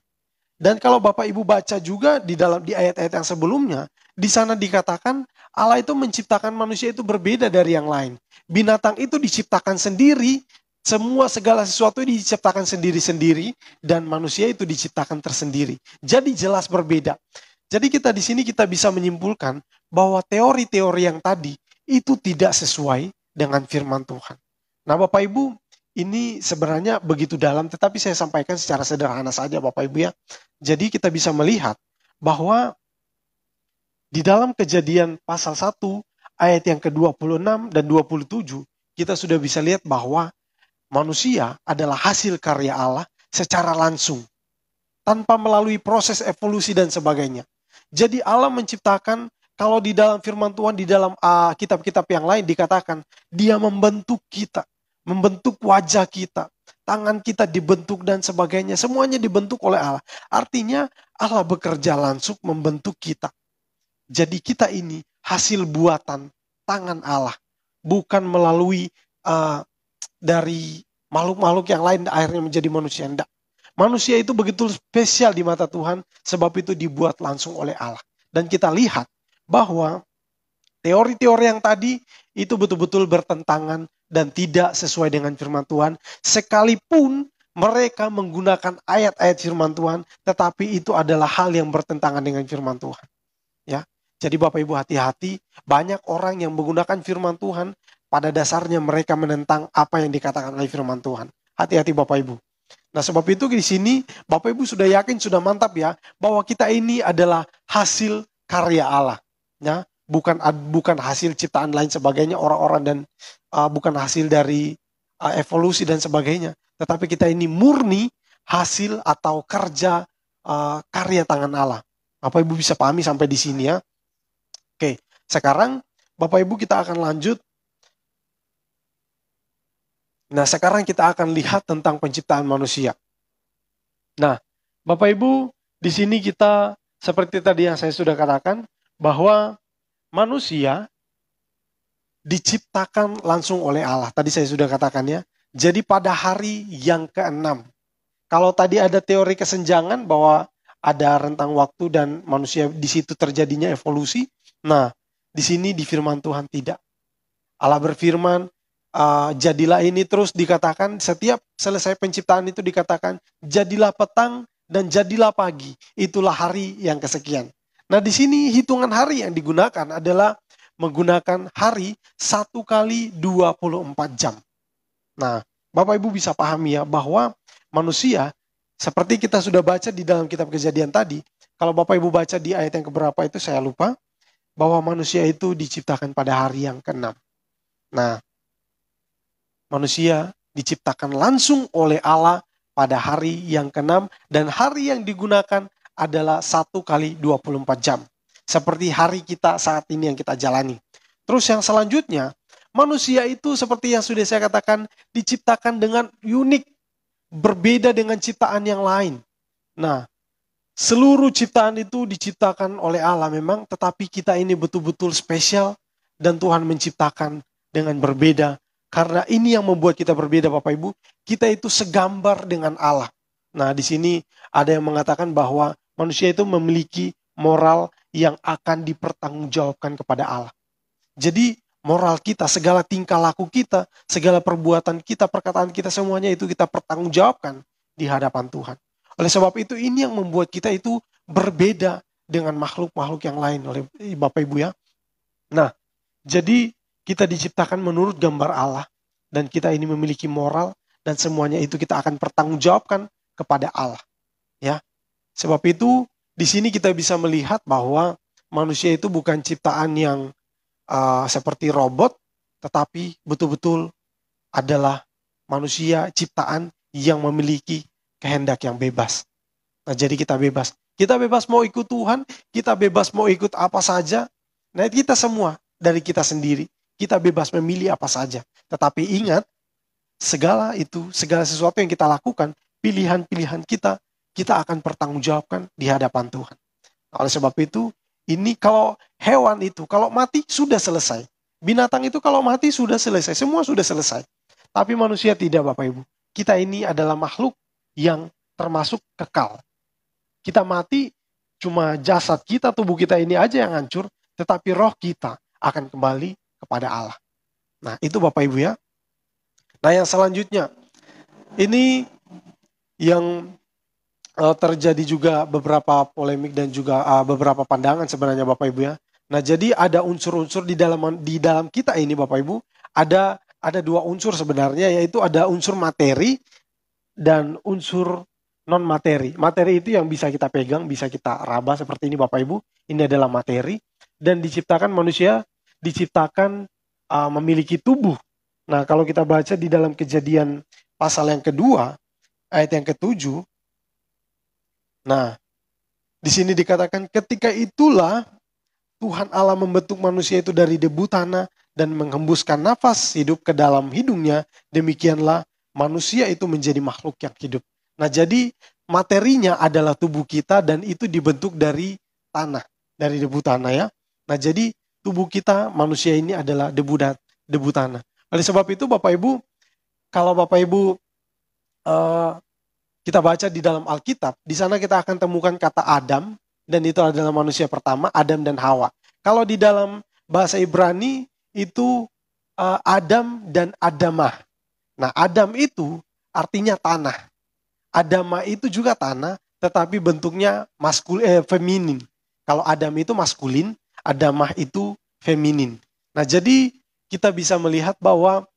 Dan kalau Bapak Ibu baca juga di ayat-ayat yang sebelumnya, di sana dikatakan Allah itu menciptakan manusia itu berbeda dari yang lain. Binatang itu diciptakan sendiri, segala sesuatu diciptakan sendiri-sendiri, dan manusia itu diciptakan tersendiri. Jadi jelas berbeda. Jadi kita di sini kita bisa menyimpulkan bahwa teori-teori yang tadi itu tidak sesuai dengan firman Tuhan. Nah Bapak Ibu, ini sebenarnya begitu dalam, tetapi saya sampaikan secara sederhana saja Bapak Ibu ya. Jadi kita bisa melihat bahwa di dalam Kejadian pasal 1 ayat yang ke-26 dan 27, kita sudah bisa lihat bahwa manusia adalah hasil karya Allah secara langsung, tanpa melalui proses evolusi dan sebagainya. Jadi Allah menciptakan, kalau di dalam firman Tuhan, di dalam kitab-kitab yang lain dikatakan, dia membentuk kita, membentuk wajah kita, tangan kita dibentuk dan sebagainya, semuanya dibentuk oleh Allah. Artinya Allah bekerja langsung membentuk kita. Jadi kita ini hasil buatan tangan Allah, bukan melalui dari makhluk-makhluk yang lain akhirnya menjadi manusia. Tidak. Manusia itu begitu spesial di mata Tuhan, sebab itu dibuat langsung oleh Allah. Dan kita lihat bahwa teori-teori yang tadi itu betul-betul bertentangan dan tidak sesuai dengan firman Tuhan. Sekalipun mereka menggunakan ayat-ayat firman Tuhan, tetapi itu adalah hal yang bertentangan dengan firman Tuhan. Ya, jadi Bapak Ibu hati-hati, banyak orang yang menggunakan firman Tuhan, pada dasarnya mereka menentang apa yang dikatakan oleh firman Tuhan. Hati-hati Bapak Ibu. Nah sebab itu di sini Bapak Ibu sudah yakin, sudah mantap ya, bahwa kita ini adalah hasil karya Allah. Ya, bukan hasil ciptaan lain sebagainya orang-orang dan bukan hasil dari evolusi dan sebagainya. Tetapi kita ini murni hasil atau kerja karya tangan Allah. Bapak Ibu bisa pahami sampai di sini ya. Oke, sekarang Bapak Ibu kita akan lanjut. Nah, sekarang kita akan lihat tentang penciptaan manusia. Nah, Bapak Ibu, di sini kita seperti tadi yang saya sudah katakan, bahwa manusia diciptakan langsung oleh Allah. Tadi saya sudah katakan ya. Jadi pada hari yang ke-6, Kalau tadi ada teori kesenjangan bahwa ada rentang waktu dan manusia di situ terjadinya evolusi. Nah, di sini di firman Tuhan tidak. Allah berfirman, jadilah ini, terus dikatakan setiap selesai penciptaan itu dikatakan jadilah petang dan jadilah pagi. Itulah hari yang kesekian. Nah, di sini hitungan hari yang digunakan adalah menggunakan hari 1 kali 24 jam. Nah, Bapak Ibu bisa pahami ya bahwa manusia, seperti kita sudah baca di dalam kitab Kejadian tadi, kalau Bapak Ibu baca di ayat yang keberapa itu saya lupa, bahwa manusia itu diciptakan pada hari yang ke-6. Nah, manusia diciptakan langsung oleh Allah pada hari yang ke-6 dan hari yang digunakan adalah 1 kali 24 jam. Seperti hari kita saat ini yang kita jalani. Terus yang selanjutnya, manusia itu seperti yang sudah saya katakan diciptakan dengan unik, berbeda dengan ciptaan yang lain. Nah, seluruh ciptaan itu diciptakan oleh Allah memang, tetapi kita ini betul-betul spesial dan Tuhan menciptakan dengan berbeda. Karena ini yang membuat kita berbeda Bapak Ibu, kita itu segambar dengan Allah. Nah, di sini ada yang mengatakan bahwa manusia itu memiliki moral yang akan dipertanggungjawabkan kepada Allah. Jadi moral kita, segala tingkah laku kita, segala perbuatan kita, perkataan kita, semuanya itu kita pertanggungjawabkan di hadapan Tuhan. Oleh sebab itu ini yang membuat kita itu berbeda dengan makhluk-makhluk yang lain oleh Bapak Ibu ya. Nah, jadi kita diciptakan menurut gambar Allah dan kita ini memiliki moral dan semuanya itu kita akan pertanggungjawabkan kepada Allah. Ya. Sebab itu di sini kita bisa melihat bahwa manusia itu bukan ciptaan yang seperti robot, tetapi betul-betul adalah manusia ciptaan yang memiliki kehendak yang bebas. Nah, jadi kita bebas. Kita bebas mau ikut Tuhan, kita bebas mau ikut apa saja. Nah, kita semua dari kita sendiri. Kita bebas memilih apa saja. Tetapi ingat, segala sesuatu yang kita lakukan, pilihan-pilihan kita akan pertanggungjawabkan di hadapan Tuhan. Oleh sebab itu, ini kalau hewan itu, kalau mati sudah selesai. Binatang itu kalau mati sudah selesai, semua sudah selesai. Tapi manusia tidak Bapak Ibu. Kita ini adalah makhluk yang termasuk kekal. Kita mati, cuma jasad kita, tubuh kita ini aja yang hancur, tetapi roh kita akan kembali kepada Allah. Nah, itu Bapak Ibu ya. Nah, yang selanjutnya, ini yang terjadi juga beberapa polemik dan juga beberapa pandangan sebenarnya Bapak Ibu ya. Nah, jadi ada unsur-unsur di dalam kita ini Bapak Ibu, ada 2 unsur sebenarnya, yaitu ada unsur materi dan unsur non materi. Materi itu yang bisa kita pegang, bisa kita raba seperti ini Bapak Ibu. Ini adalah materi dan diciptakan manusia diciptakan memiliki tubuh. Nah, kalau kita baca di dalam Kejadian pasal yang kedua, ayat yang ke-7. Nah, di sini dikatakan ketika itulah Tuhan Allah membentuk manusia itu dari debu tanah dan menghembuskan nafas hidup ke dalam hidungnya. Demikianlah manusia itu menjadi makhluk yang hidup. Nah, jadi materinya adalah tubuh kita dan itu dibentuk dari tanah, dari debu tanah ya. Nah, jadi tubuh kita manusia ini adalah debu tanah. Oleh sebab itu Bapak Ibu, kalau Bapak Ibu kita baca di dalam Alkitab, di sana kita akan temukan kata Adam, dan itu adalah manusia pertama, Adam dan Hawa. Kalau di dalam bahasa Ibrani, itu Adam dan Adamah. Nah, Adam itu artinya tanah. Adamah itu juga tanah, tetapi bentuknya feminin. Kalau Adam itu maskulin, Adamah itu feminin. Nah, jadi kita bisa melihat bahwa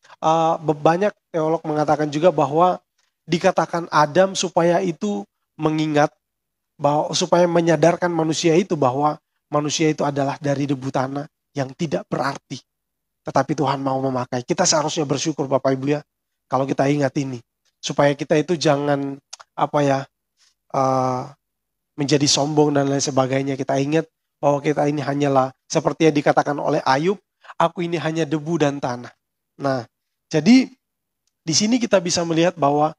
banyak teolog mengatakan juga bahwa dikatakan Adam supaya itu mengingat bahwa supaya menyadarkan manusia itu bahwa manusia itu adalah dari debu tanah yang tidak berarti. Tetapi Tuhan mau memakai. Kita seharusnya bersyukur Bapak Ibu ya kalau kita ingat ini, supaya kita itu jangan menjadi sombong dan lain sebagainya. Kita ingat bahwa kita ini hanyalah seperti yang dikatakan oleh Ayub, aku ini hanya debu dan tanah. Nah, jadi di sini kita bisa melihat bahwa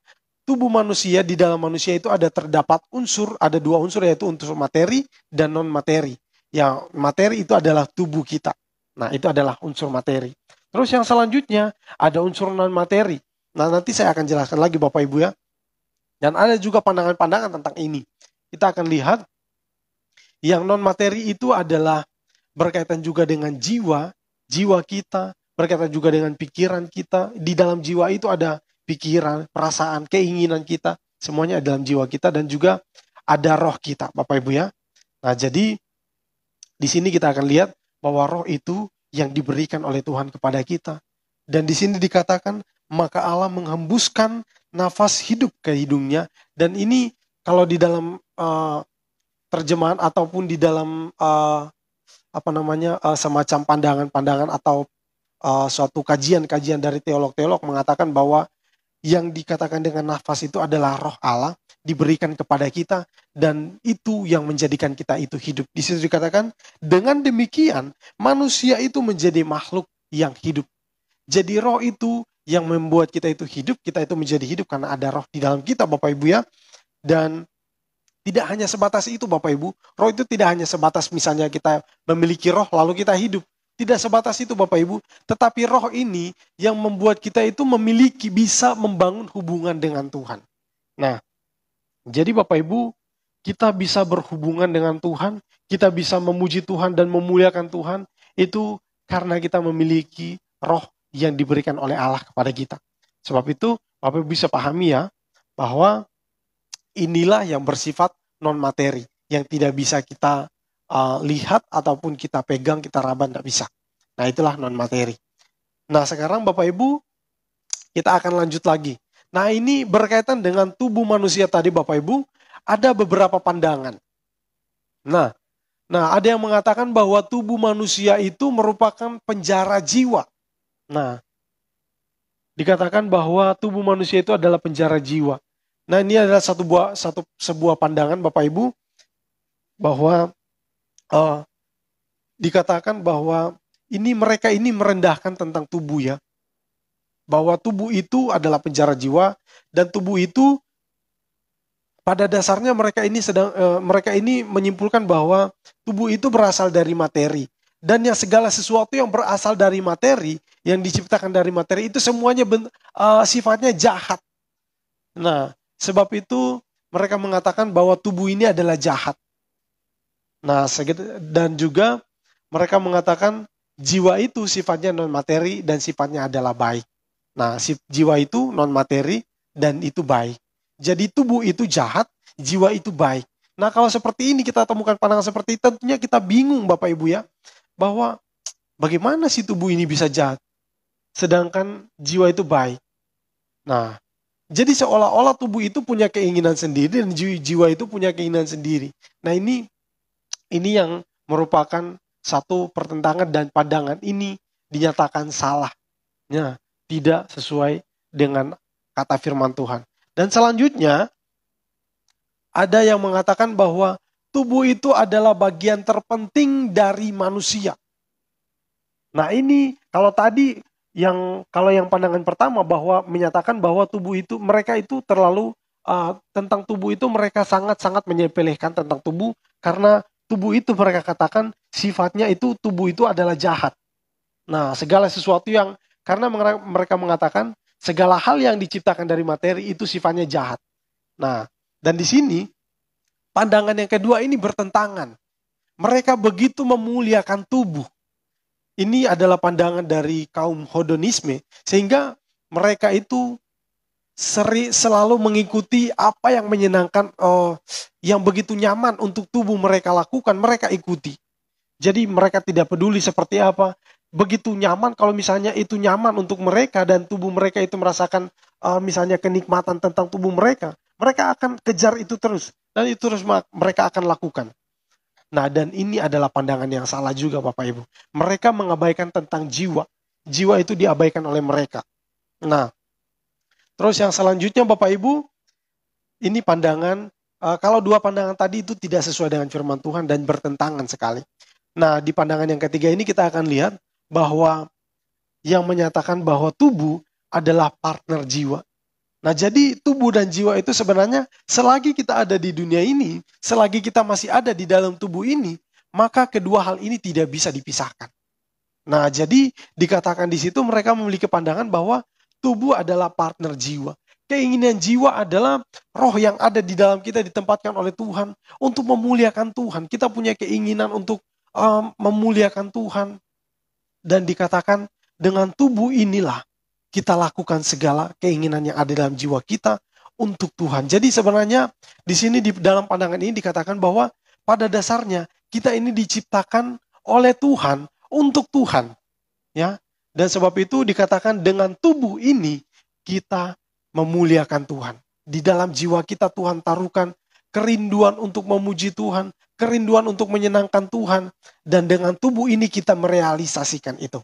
tubuh manusia, di dalam manusia itu ada 2 unsur, yaitu unsur materi dan non materi. Yang materi itu adalah tubuh kita. Nah, itu adalah unsur materi. Terus yang selanjutnya ada unsur non materi. Nah, nanti saya akan jelaskan lagi Bapak Ibu ya. Dan ada juga pandangan-pandangan tentang ini. Kita akan lihat yang non materi itu adalah berkaitan juga dengan jiwa, jiwa kita, berkaitan juga dengan pikiran kita. Di dalam jiwa itu ada pikiran, perasaan, keinginan kita, semuanya ada dalam jiwa kita dan juga ada roh kita, Bapak Ibu ya. Nah, jadi di sini kita akan lihat bahwa roh itu yang diberikan oleh Tuhan kepada kita. Dan di sini dikatakan, maka Allah menghembuskan nafas hidup ke hidungnya. Dan ini kalau di dalam terjemahan ataupun di dalam semacam pandangan-pandangan atau suatu kajian-kajian dari teolog-teolog mengatakan bahwa yang dikatakan dengan nafas itu adalah roh Allah diberikan kepada kita dan itu yang menjadikan kita itu hidup. Di situ dikatakan dengan demikian manusia itu menjadi makhluk yang hidup. Jadi roh itu yang membuat kita itu hidup, kita itu menjadi hidup karena ada roh di dalam kita, Bapak Ibu ya. Dan tidak hanya sebatas itu Bapak Ibu, roh itu tidak hanya sebatas misalnya kita memiliki roh lalu kita hidup. Tidak sebatas itu Bapak Ibu, tetapi roh ini yang membuat kita itu bisa membangun hubungan dengan Tuhan. Nah, jadi Bapak Ibu, kita bisa berhubungan dengan Tuhan, kita bisa memuji Tuhan dan memuliakan Tuhan, itu karena kita memiliki roh yang diberikan oleh Allah kepada kita. Sebab itu, Bapak Ibu bisa pahami ya, bahwa inilah yang bersifat non-materi, yang tidak bisa kita lihat ataupun kita pegang, kita raba, nggak bisa. Nah itulah non-materi. Nah sekarang Bapak Ibu, kita akan lanjut lagi. Nah ini berkaitan dengan tubuh manusia tadi Bapak Ibu, ada beberapa pandangan. Nah ada yang mengatakan bahwa tubuh manusia itu merupakan penjara jiwa. Nah dikatakan bahwa tubuh manusia itu adalah penjara jiwa. Nah ini adalah sebuah pandangan Bapak Ibu, bahwa dikatakan bahwa mereka ini merendahkan tentang tubuh ya. Bahwa tubuh itu adalah penjara jiwa dan tubuh itu pada dasarnya mereka ini menyimpulkan bahwa tubuh itu berasal dari materi. Dan yang segala sesuatu yang berasal dari materi, yang diciptakan dari materi itu semuanya sifatnya jahat. Nah, sebab itu mereka mengatakan bahwa tubuh ini adalah jahat. Nah, dan juga mereka mengatakan jiwa itu sifatnya non-materi dan sifatnya adalah baik. Nah, jiwa itu non-materi dan itu baik. Jadi tubuh itu jahat, jiwa itu baik. Nah, kalau seperti ini kita temukan pandangan seperti itu, tentunya kita bingung Bapak Ibu ya, bahwa bagaimana sih tubuh ini bisa jahat, sedangkan jiwa itu baik. Nah, jadi seolah-olah tubuh itu punya keinginan sendiri dan jiwa itu punya keinginan sendiri. Nah, ini yang merupakan satu pertentangan dan pandangan ini dinyatakan salah. Ya, tidak sesuai dengan kata firman Tuhan. Dan selanjutnya ada yang mengatakan bahwa tubuh itu adalah bagian terpenting dari manusia. Nah ini kalau tadi kalau yang pandangan pertama bahwa menyatakan bahwa tubuh itu mereka itu terlalu tentang tubuh itu mereka sangat-sangat menyepelekan tentang tubuh karena tubuh itu mereka katakan sifatnya itu tubuh itu adalah jahat. Nah segala sesuatu yang karena mereka mengatakan segala hal yang diciptakan dari materi itu sifatnya jahat. Nah dan di sini pandangan yang kedua ini bertentangan. Mereka begitu memuliakan tubuh. Ini adalah pandangan dari kaum hedonisme sehingga mereka itu selalu mengikuti apa yang menyenangkan, yang begitu nyaman untuk tubuh mereka lakukan, mereka ikuti. Jadi mereka tidak peduli seperti apa. Begitu nyaman, kalau misalnya itu nyaman untuk mereka dan tubuh mereka itu merasakan misalnya kenikmatan tentang tubuh mereka akan kejar itu terus. Dan itu terus mereka akan lakukan. Nah dan ini adalah pandangan yang salah juga Bapak Ibu. Mereka mengabaikan tentang jiwa. Jiwa itu diabaikan oleh mereka. Nah terus yang selanjutnya Bapak Ibu, ini pandangan, kalau dua pandangan tadi itu tidak sesuai dengan firman Tuhan dan bertentangan sekali. Nah di pandangan yang ketiga ini kita akan lihat bahwa yang menyatakan bahwa tubuh adalah partner jiwa. Nah jadi tubuh dan jiwa itu sebenarnya selagi kita ada di dunia ini, selagi kita masih ada di dalam tubuh ini, maka kedua hal ini tidak bisa dipisahkan. Nah jadi dikatakan di situ mereka memiliki pandangan bahwa tubuh adalah partner jiwa. Keinginan jiwa adalah roh yang ada di dalam kita ditempatkan oleh Tuhan untuk memuliakan Tuhan. Kita punya keinginan untuk memuliakan Tuhan. Dan dikatakan dengan tubuh inilah kita lakukan segala keinginan yang ada dalam jiwa kita untuk Tuhan. Jadi sebenarnya di sini di dalam pandangan ini dikatakan bahwa pada dasarnya kita ini diciptakan oleh Tuhan untuk Tuhan. Ya. Dan sebab itu dikatakan dengan tubuh ini kita memuliakan Tuhan. Di dalam jiwa kita Tuhan taruhkan kerinduan untuk memuji Tuhan, kerinduan untuk menyenangkan Tuhan, dan dengan tubuh ini kita merealisasikan itu.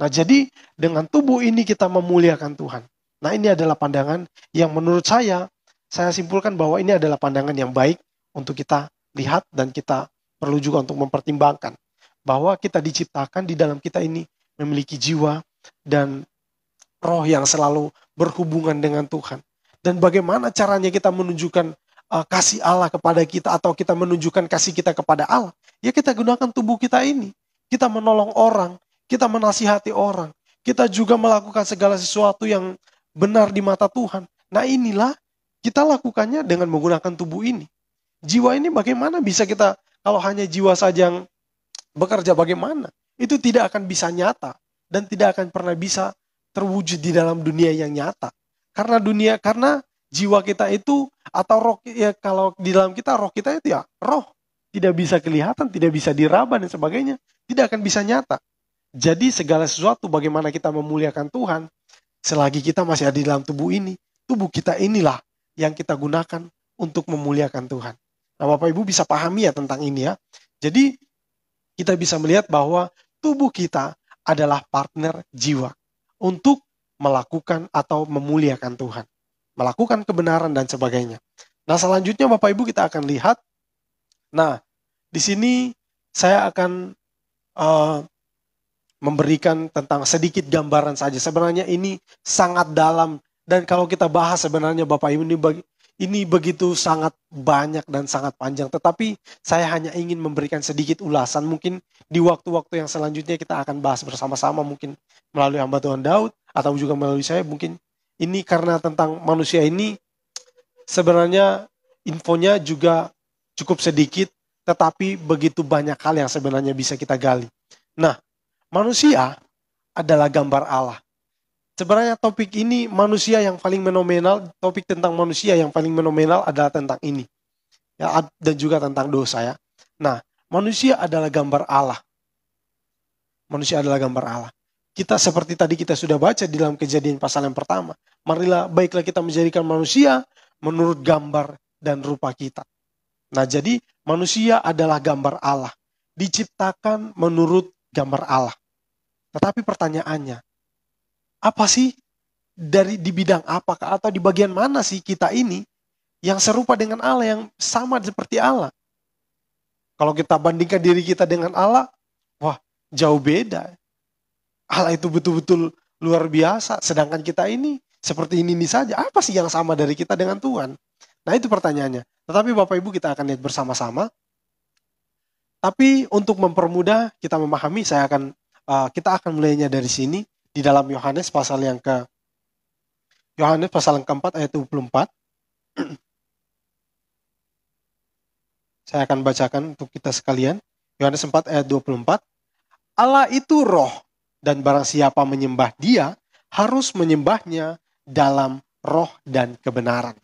Nah, jadi dengan tubuh ini kita memuliakan Tuhan. Nah, ini adalah pandangan yang menurut saya simpulkan bahwa ini adalah pandangan yang baik untuk kita lihat dan kita perlu juga untuk mempertimbangkan bahwa kita diciptakan di dalam kita ini memiliki jiwa dan roh yang selalu berhubungan dengan Tuhan. Dan bagaimana caranya kita menunjukkan kasih Allah kepada kita atau kita menunjukkan kasih kita kepada Allah? Ya kita gunakan tubuh kita ini. Kita menolong orang, kita menasihati orang, kita juga melakukan segala sesuatu yang benar di mata Tuhan. Nah inilah kita lakukannya dengan menggunakan tubuh ini. Jiwa ini bagaimana bisa kita, kalau hanya jiwa saja yang bekerja bagaimana? Itu tidak akan bisa nyata dan tidak akan pernah bisa terwujud di dalam dunia yang nyata. Karena jiwa kita itu atau roh ya, kalau di dalam kita roh kita itu ya roh tidak bisa kelihatan, tidak bisa diraba dan sebagainya, tidak akan bisa nyata. Jadi segala sesuatu bagaimana kita memuliakan Tuhan selagi kita masih ada di dalam tubuh ini, tubuh kita inilah yang kita gunakan untuk memuliakan Tuhan. Nah, Bapak Ibu bisa pahami ya tentang ini ya. Jadi kita bisa melihat bahwa tubuh kita adalah partner jiwa untuk melakukan atau memuliakan Tuhan. Melakukan kebenaran dan sebagainya. Nah selanjutnya Bapak Ibu kita akan lihat. Nah di sini saya akan memberikan tentang sedikit gambaran saja. Sebenarnya ini sangat dalam dan kalau kita bahas sebenarnya Bapak Ibu ini begitu sangat banyak dan sangat panjang. Tetapi saya hanya ingin memberikan sedikit ulasan. Mungkin di waktu-waktu yang selanjutnya kita akan bahas bersama-sama mungkin melalui hamba Tuhan Daud atau juga melalui saya mungkin. Ini karena tentang manusia ini sebenarnya infonya juga cukup sedikit, tetapi begitu banyak hal yang sebenarnya bisa kita gali. Nah, manusia adalah gambar Allah. Sebenarnya topik ini manusia yang paling fenomenal, topik tentang manusia yang paling fenomenal adalah tentang ini. Ya, dan juga tentang dosa ya. Nah, manusia adalah gambar Allah. Manusia adalah gambar Allah. Kita seperti tadi kita sudah baca di dalam Kejadian pasal yang pertama. Marilah baiklah kita menjadikan manusia menurut gambar dan rupa kita. Nah jadi manusia adalah gambar Allah. Diciptakan menurut gambar Allah. Tetapi pertanyaannya, apa sih di bidang apakah atau di bagian mana sih kita ini yang serupa dengan Allah, yang sama seperti Allah? Kalau kita bandingkan diri kita dengan Allah, wah jauh beda. Allah itu betul-betul luar biasa. Sedangkan kita ini seperti ini saja. Apa sih yang sama dari kita dengan Tuhan? Nah itu pertanyaannya. Tetapi Bapak Ibu kita akan lihat bersama-sama. Tapi untuk mempermudah kita memahami, kita akan mulainya dari sini. Di dalam Yohanes pasal yang keempat ayat 24. Saya akan bacakan untuk kita sekalian. Yohanes 4 ayat 24. Allah itu roh. Dan barang siapa menyembah dia, harus menyembahnya dalam roh dan kebenaran.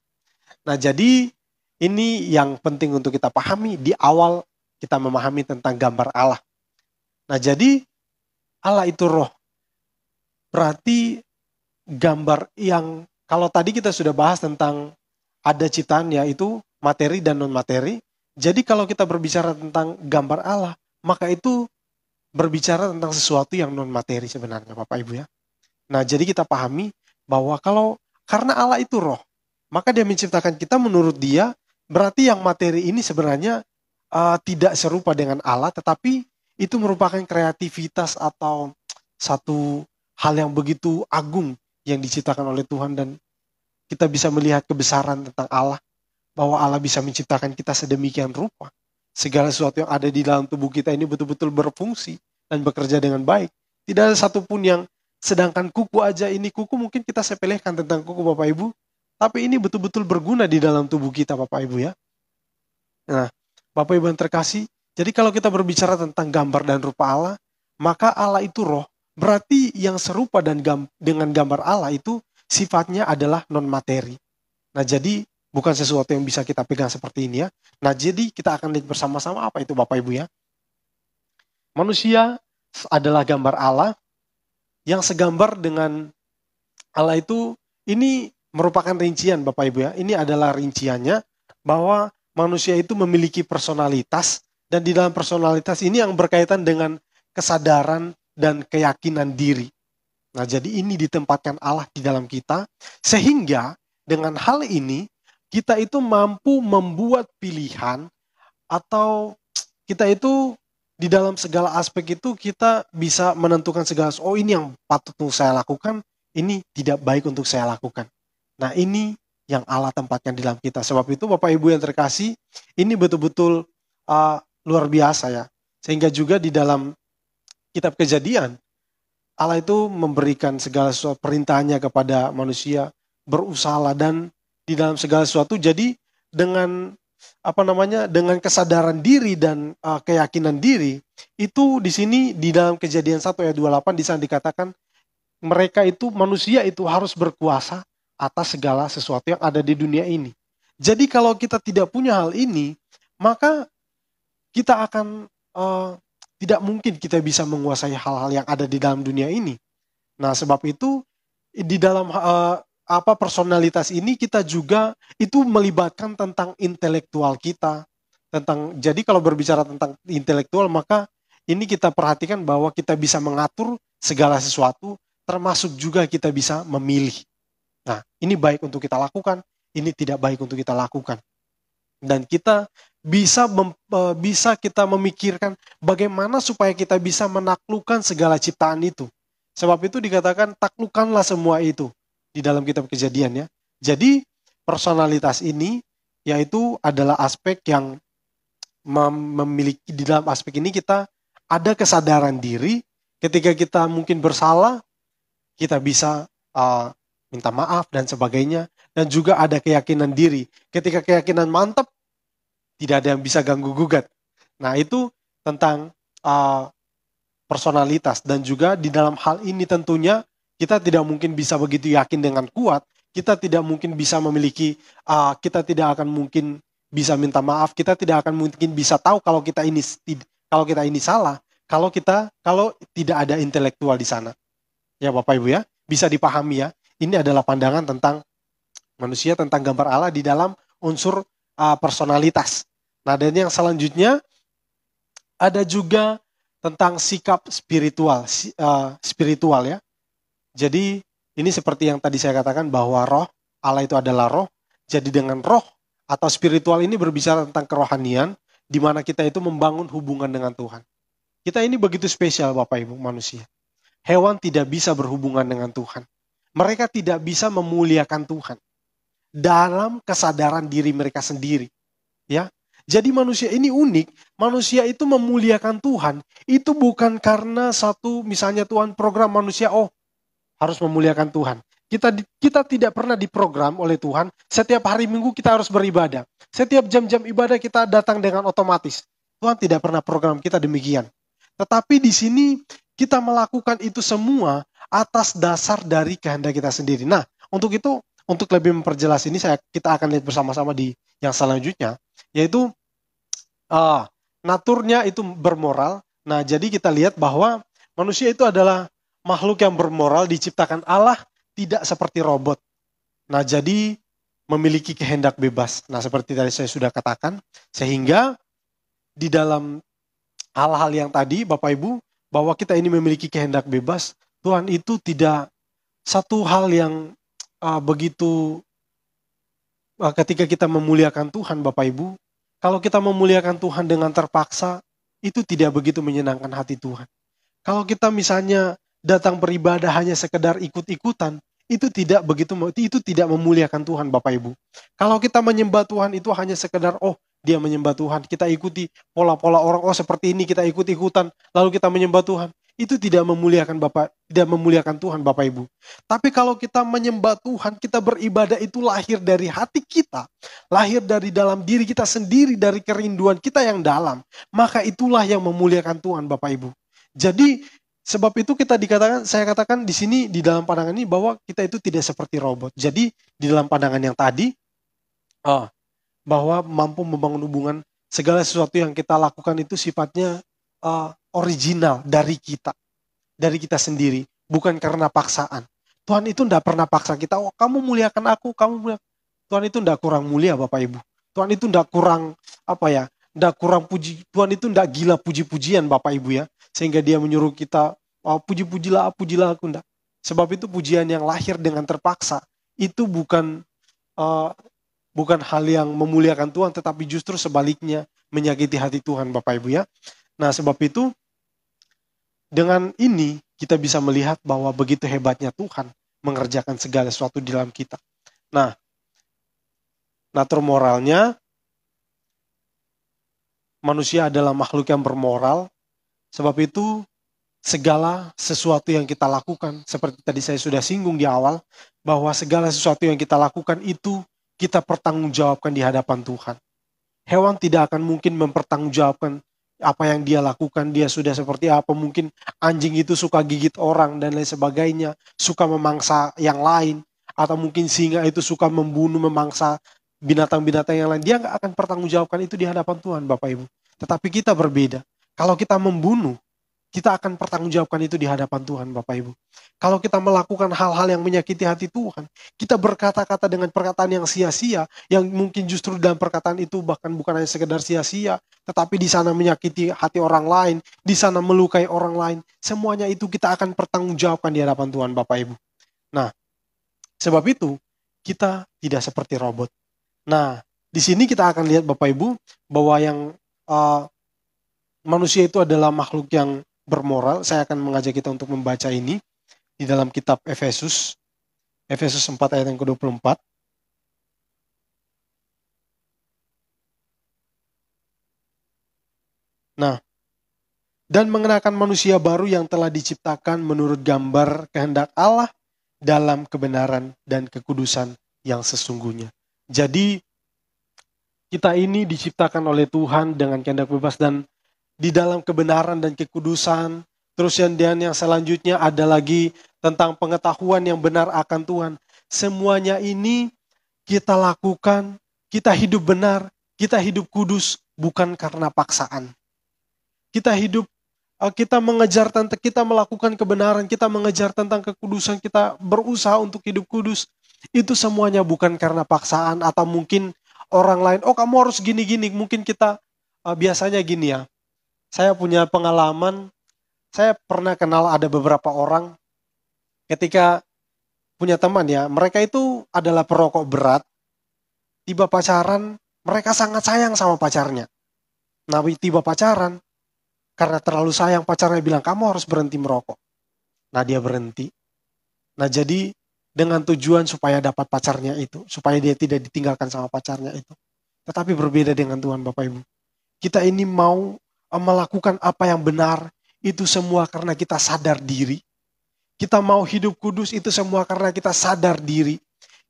Nah jadi ini yang penting untuk kita pahami di awal kita memahami tentang gambar Allah. Nah jadi Allah itu roh. Berarti gambar yang kalau tadi kita sudah bahas tentang ada ciptaan yaitu materi dan non-materi. Jadi kalau kita berbicara tentang gambar Allah, maka itu berbicara tentang sesuatu yang non-materi sebenarnya Bapak Ibu ya. Nah jadi kita pahami bahwa karena Allah itu roh, maka dia menciptakan kita menurut dia, berarti yang materi ini sebenarnya tidak serupa dengan Allah, tetapi itu merupakan kreativitas atau satu hal yang begitu agung yang diciptakan oleh Tuhan dan kita bisa melihat kebesaran tentang Allah, bahwa Allah bisa menciptakan kita sedemikian rupa. Segala sesuatu yang ada di dalam tubuh kita ini betul-betul berfungsi dan bekerja dengan baik. Tidak ada satupun yang, sedangkan kuku aja ini, kuku mungkin kita sepelekan tentang kuku Bapak Ibu. tapi ini betul-betul berguna di dalam tubuh kita Bapak Ibu ya. Nah, Bapak Ibu yang terkasih, jadi kalau kita berbicara tentang gambar dan rupa Allah, maka Allah itu roh, berarti yang serupa dengan gambar Allah itu sifatnya adalah non-materi. Nah, jadi bukan sesuatu yang bisa kita pegang seperti ini ya. Nah, jadi kita akan lihat bersama-sama apa itu Bapak Ibu ya. Manusia adalah gambar Allah yang segambar dengan Allah itu, ini merupakan rincian Bapak Ibu ya. Ini adalah rinciannya bahwa manusia itu memiliki personalitas dan di dalam personalitas ini yang berkaitan dengan kesadaran dan keyakinan diri. Nah, jadi ini ditempatkan Allah di dalam kita sehingga dengan hal ini kita itu mampu membuat pilihan atau kita itu di dalam segala aspek itu kita bisa menentukan segala oh ini yang patut untuk saya lakukan, ini tidak baik untuk saya lakukan. Nah, ini yang Allah tempatkan di dalam kita. Sebab itu Bapak Ibu yang terkasih, ini betul-betul luar biasa ya. Sehingga juga di dalam kitab Kejadian, Allah itu memberikan segala sesuatu perintahnya kepada manusia, berusaha dan di dalam segala sesuatu. Jadi dengan dengan kesadaran diri dan keyakinan diri, itu di sini di dalam Kejadian 1 ayat 28 di sana dikatakan mereka itu manusia itu harus berkuasa atas segala sesuatu yang ada di dunia ini. Jadi kalau kita tidak punya hal ini, maka kita akan tidak mungkin kita bisa menguasai hal-hal yang ada di dalam dunia ini. Nah, sebab itu di dalam personalitas ini kita juga itu melibatkan tentang intelektual kita. Jadi kalau berbicara tentang intelektual, maka ini kita perhatikan bahwa kita bisa mengatur segala sesuatu, termasuk juga kita bisa memilih. Nah, ini baik untuk kita lakukan, ini tidak baik untuk kita lakukan. Dan kita bisa kita memikirkan bagaimana supaya kita bisa menaklukkan segala ciptaan itu. Sebab itu dikatakan taklukkanlah semua itu di dalam kitab Kejadian ya. Jadi personalitas ini yaitu adalah aspek yang memiliki di dalam aspek ini kita ada kesadaran diri. Ketika kita mungkin bersalah, kita bisa minta maaf dan sebagainya. Dan juga ada keyakinan diri. Ketika keyakinan mantap, tidak ada yang bisa ganggu gugat. Nah, itu tentang personalitas. Dan juga di dalam hal ini tentunya kita tidak mungkin bisa begitu yakin dengan kuat. Kita tidak mungkin bisa memiliki, kita tidak akan mungkin bisa minta maaf. Kita tidak akan mungkin bisa tahu kalau kita ini salah. Kalau tidak ada intelektual di sana. Ya Bapak Ibu ya, bisa dipahami ya. Ini adalah pandangan tentang manusia, tentang gambar Allah di dalam unsur personalitas. Nah, dan yang selanjutnya ada juga tentang sikap spiritual ya. Jadi ini seperti yang tadi saya katakan bahwa roh, Allah itu adalah roh. Jadi dengan roh atau spiritual ini berbicara tentang kerohanian, di mana kita itu membangun hubungan dengan Tuhan. Kita ini begitu spesial Bapak Ibu manusia. Hewan tidak bisa berhubungan dengan Tuhan. Mereka tidak bisa memuliakan Tuhan dalam kesadaran diri mereka sendiri. Ya, jadi manusia ini unik. Manusia itu memuliakan Tuhan. Itu bukan karena misalnya Tuhan program manusia, harus memuliakan Tuhan. Kita tidak pernah diprogram oleh Tuhan. Setiap hari Minggu kita harus beribadah. Setiap jam-jam ibadah kita datang dengan otomatis. Tuhan tidak pernah program kita demikian. Tetapi di sini kita melakukan itu semua atas dasar dari kehendak kita sendiri. Nah, untuk itu, untuk lebih memperjelas ini, kita akan lihat bersama-sama di yang selanjutnya, yaitu naturnya itu bermoral. Nah, jadi kita lihat bahwa manusia itu adalah makhluk yang bermoral, diciptakan Allah, tidak seperti robot. Nah, jadi memiliki kehendak bebas. Nah, seperti tadi saya sudah katakan, sehingga di dalam hal-hal yang tadi, Bapak Ibu, bahwa kita ini memiliki kehendak bebas, Tuhan itu tidak satu hal yang begitu ketika kita memuliakan Tuhan, Bapak Ibu, kalau kita memuliakan Tuhan dengan terpaksa, itu tidak begitu menyenangkan hati Tuhan. Kalau kita misalnya datang beribadah hanya sekedar ikut-ikutan, itu tidak memuliakan Tuhan, Bapak Ibu. Kalau kita menyembah Tuhan itu hanya sekedar dia menyembah Tuhan, kita ikuti pola-pola orang, seperti ini kita ikut-ikutan, lalu kita menyembah Tuhan. itu tidak memuliakan tidak memuliakan Tuhan Bapak Ibu. Tapi kalau kita menyembah Tuhan, kita beribadah itu lahir dari hati kita, lahir dari dalam diri kita sendiri, dari kerinduan kita yang dalam, maka itulah yang memuliakan Tuhan Bapak Ibu. Jadi sebab itu saya katakan di sini di dalam pandangan ini bahwa kita itu tidak seperti robot. Jadi di dalam pandangan yang tadi bahwa mampu membangun hubungan, segala sesuatu yang kita lakukan itu sifatnya original dari kita sendiri, bukan karena paksaan. Tuhan itu tidak pernah paksa kita, oh kamu muliakan aku, kamu muliakan. Tuhan itu tidak kurang mulia Bapak Ibu. Tuhan itu tidak kurang tidak kurang puji. Tuhan itu tidak gila puji-pujian Bapak Ibu ya, sehingga dia menyuruh kita, oh, pujilah aku, enggak. Sebab itu pujian yang lahir dengan terpaksa itu bukan hal yang memuliakan Tuhan, tetapi justru sebaliknya menyakiti hati Tuhan Bapak Ibu ya. Nah sebab itu dengan ini kita bisa melihat bahwa begitu hebatnya Tuhan mengerjakan segala sesuatu di dalam kita. Nah, natur moralnya, manusia adalah makhluk yang bermoral. Sebab itu segala sesuatu yang kita lakukan, seperti tadi saya sudah singgung di awal, bahwa segala sesuatu yang kita lakukan itu kita pertanggungjawabkan di hadapan Tuhan. Hewan tidak akan mungkin mempertanggungjawabkan apa yang dia lakukan, dia sudah seperti apa. Mungkin anjing itu suka gigit orang dan lain sebagainya, suka memangsa yang lain, atau mungkin singa itu suka membunuh, memangsa binatang-binatang yang lain. Dia nggak akan pertanggungjawabkan itu di hadapan Tuhan Bapak Ibu. Tetapi kita berbeda. Kalau kita membunuh, kita akan pertanggungjawabkan itu di hadapan Tuhan Bapak Ibu. Kalau kita melakukan hal-hal yang menyakiti hati Tuhan, kita berkata-kata dengan perkataan yang sia-sia, yang mungkin justru dalam perkataan itu bahkan bukan hanya sekedar sia-sia, tetapi di sana menyakiti hati orang lain, di sana melukai orang lain, semuanya itu kita akan pertanggungjawabkan di hadapan Tuhan Bapak Ibu. Nah, sebab itu kita tidak seperti robot. Nah, di sini kita akan lihat Bapak Ibu bahwa yang manusia itu adalah makhluk yang bermoral. Saya akan mengajak kita untuk membaca ini di dalam kitab Efesus 4 ayat yang ke-24. Nah, dan mengenakan manusia baru yang telah diciptakan menurut gambar kehendak Allah dalam kebenaran dan kekudusan yang sesungguhnya. Jadi kita ini diciptakan oleh Tuhan dengan kehendak bebas dan di dalam kebenaran dan kekudusan. Terus yang selanjutnya ada lagi tentang pengetahuan yang benar akan Tuhan. Semuanya ini kita lakukan, kita hidup benar, kita hidup kudus bukan karena paksaan. Kita mengejar tentang, kita melakukan kebenaran, kita mengejar tentang kekudusan, kita berusaha untuk hidup kudus. Itu semuanya bukan karena paksaan atau mungkin orang lain, oh kamu harus gini-gini. Mungkin kita biasanya gini ya. Saya punya pengalaman, saya pernah kenal ada beberapa orang ketika punya teman ya, mereka itu adalah perokok berat, tiba pacaran, mereka sangat sayang sama pacarnya. Nah, tiba pacaran, karena terlalu sayang pacarnya bilang, kamu harus berhenti merokok. Nah, dia berhenti. Nah, jadi dengan tujuan supaya dapat pacarnya itu, supaya dia tidak ditinggalkan sama pacarnya itu. Tetapi berbeda dengan Tuhan Bapak Ibu. Kita ini mau melakukan apa yang benar, itu semua karena kita sadar diri. Kita mau hidup kudus, itu semua karena kita sadar diri.